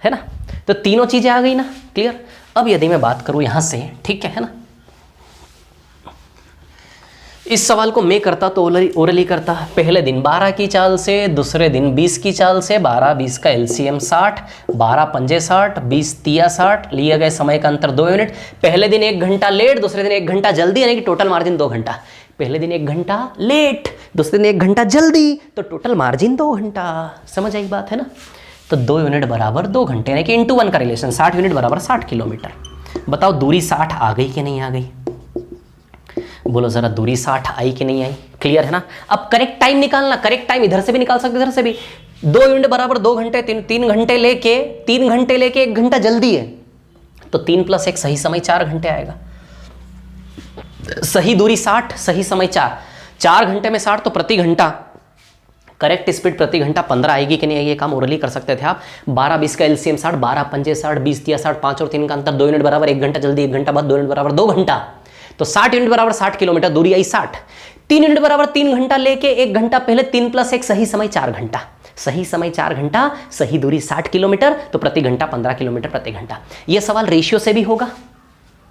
A: है ना, तो तीनों चीजें आ गई ना, क्लियर। अब यदि मैं बात करूं यहां से, ठीक है ना, इस सवाल को मैं करता तो ओरली करता। पहले दिन 12 की चाल से, दूसरे दिन 20 की चाल से, 12-20 का एलसीएम 60, 12 पंजे 60, 20 तिया 60, लिए गए समय का अंतर 2 यूनिट। पहले दिन 1 घंटा लेट, दूसरे दिन 1 घंटा जल्दी, यानी कि टोटल मार्जिन 2 घंटा। पहले दिन 1 घंटा लेट, दूसरे दिन 1 घंटा जल्दी, तो टोटल मार्जिन 2 घंटा। समझ आई बात, है ना। तो 2 यूनिट बराबर 2 घंटे, यानी कि इंटू 1 का रिलेशन, 60 यूनिट बराबर 60 किलोमीटर। बताओ दूरी 60 आ गई कि नहीं आ गई? बोलो जरा, दूरी 60 आई कि नहीं आई? क्लियर है ना। अब करेक्ट टाइम निकालना, करेक्ट टाइम इधर से भी निकाल सकते, इधर से भी। 2 यूनिट बराबर 2 घंटे, 3 घंटे लेके 1 घंटा जल्दी है, तो 3 + 1 सही समय 4 घंटे आएगा। सही दूरी 60, सही समय 4 घंटे में 60, तो प्रति घंटा करेक्ट स्पीड प्रति घंटा 15 आएगी कि नहीं आएगी? ये काम ओरली कर सकते थे आप। 12-20 का एलसीएम 60, 12 पंजे 60, 20 तिया 60, 5 और 3 का अंतर 2 यूनिट बराबर 1 घंटा जल्दी, 1 घंटा बाद 2 यूनिट बराबर 2 घंटा, तो 60 यूनिट बराबर 60 किलोमीटर, दूरी आई 60। 3 यूनिट बराबर 3 घंटा लेके 1 घंटा पहले, 3 + 1 सही समय 4 घंटा, सही समय 4 घंटा, सही दूरी 60 किलोमीटर, तो प्रति घंटा 15 किलोमीटर प्रति घंटा। यह सवाल रेशियो से भी होगा,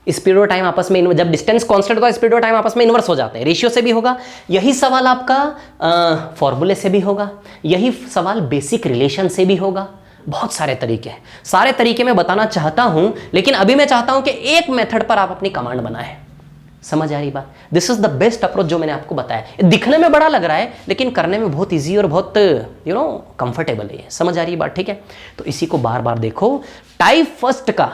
A: स्पीड और टाइम आपस में, जब डिस्टेंस कांस्टेंट होता है स्पीड और टाइम आपस में इन्वर्स हो जाते हैं, रेशियो से भी होगा। यही सवाल आपका फॉर्मूले से भी होगा, यही सवाल बेसिक रिलेशन से भी होगा। बहुत सारे तरीके हैं, सारे तरीके मैं बताना चाहता हूं, लेकिन अभी मैं चाहता हूं कि एक मेथड पर आप अपनी कमांड बनाएं। समझ आ रही बात? This is the best approach जो मैंने आपको बताया। दिखने में बड़ा लग रहा है, लेकिन करने में बहुत ईजी और बहुत कंफर्टेबल है। समझ आ रही बात? ठीक है, तो इसी को बार बार देखो। टाइप फर्स्ट का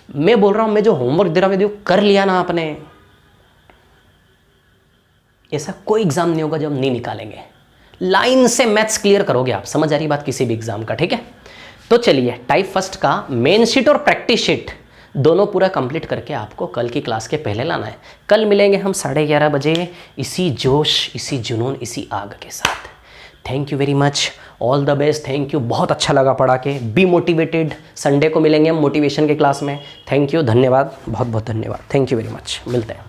A: मैं बोल रहा हूं, मैं जो होमवर्क दे रहा हूं, कर लिया ना आपने, ऐसा कोई एग्जाम नहीं होगा जब हम नहीं निकालेंगे। लाइन से मैथ्स क्लियर करोगे आप। समझ आ रही बात किसी भी एग्जाम का? ठीक है, तो चलिए टाइप फर्स्ट का मेन शीट और प्रैक्टिस शीट दोनों पूरा कंप्लीट करके आपको कल की क्लास के पहले लाना है। कल मिलेंगे हम 11:30 बजे, इसी जोश, इसी जुनून, इसी आग के साथ। Thank you very much, all the best. Thank you, बहुत अच्छा लगा पढ़ा के। Be motivated. संडे को मिलेंगे हम मोटिवेशन के क्लास में। थैंक यू, धन्यवाद, बहुत बहुत धन्यवाद। थैंक यू वेरी मच, मिलते हैं।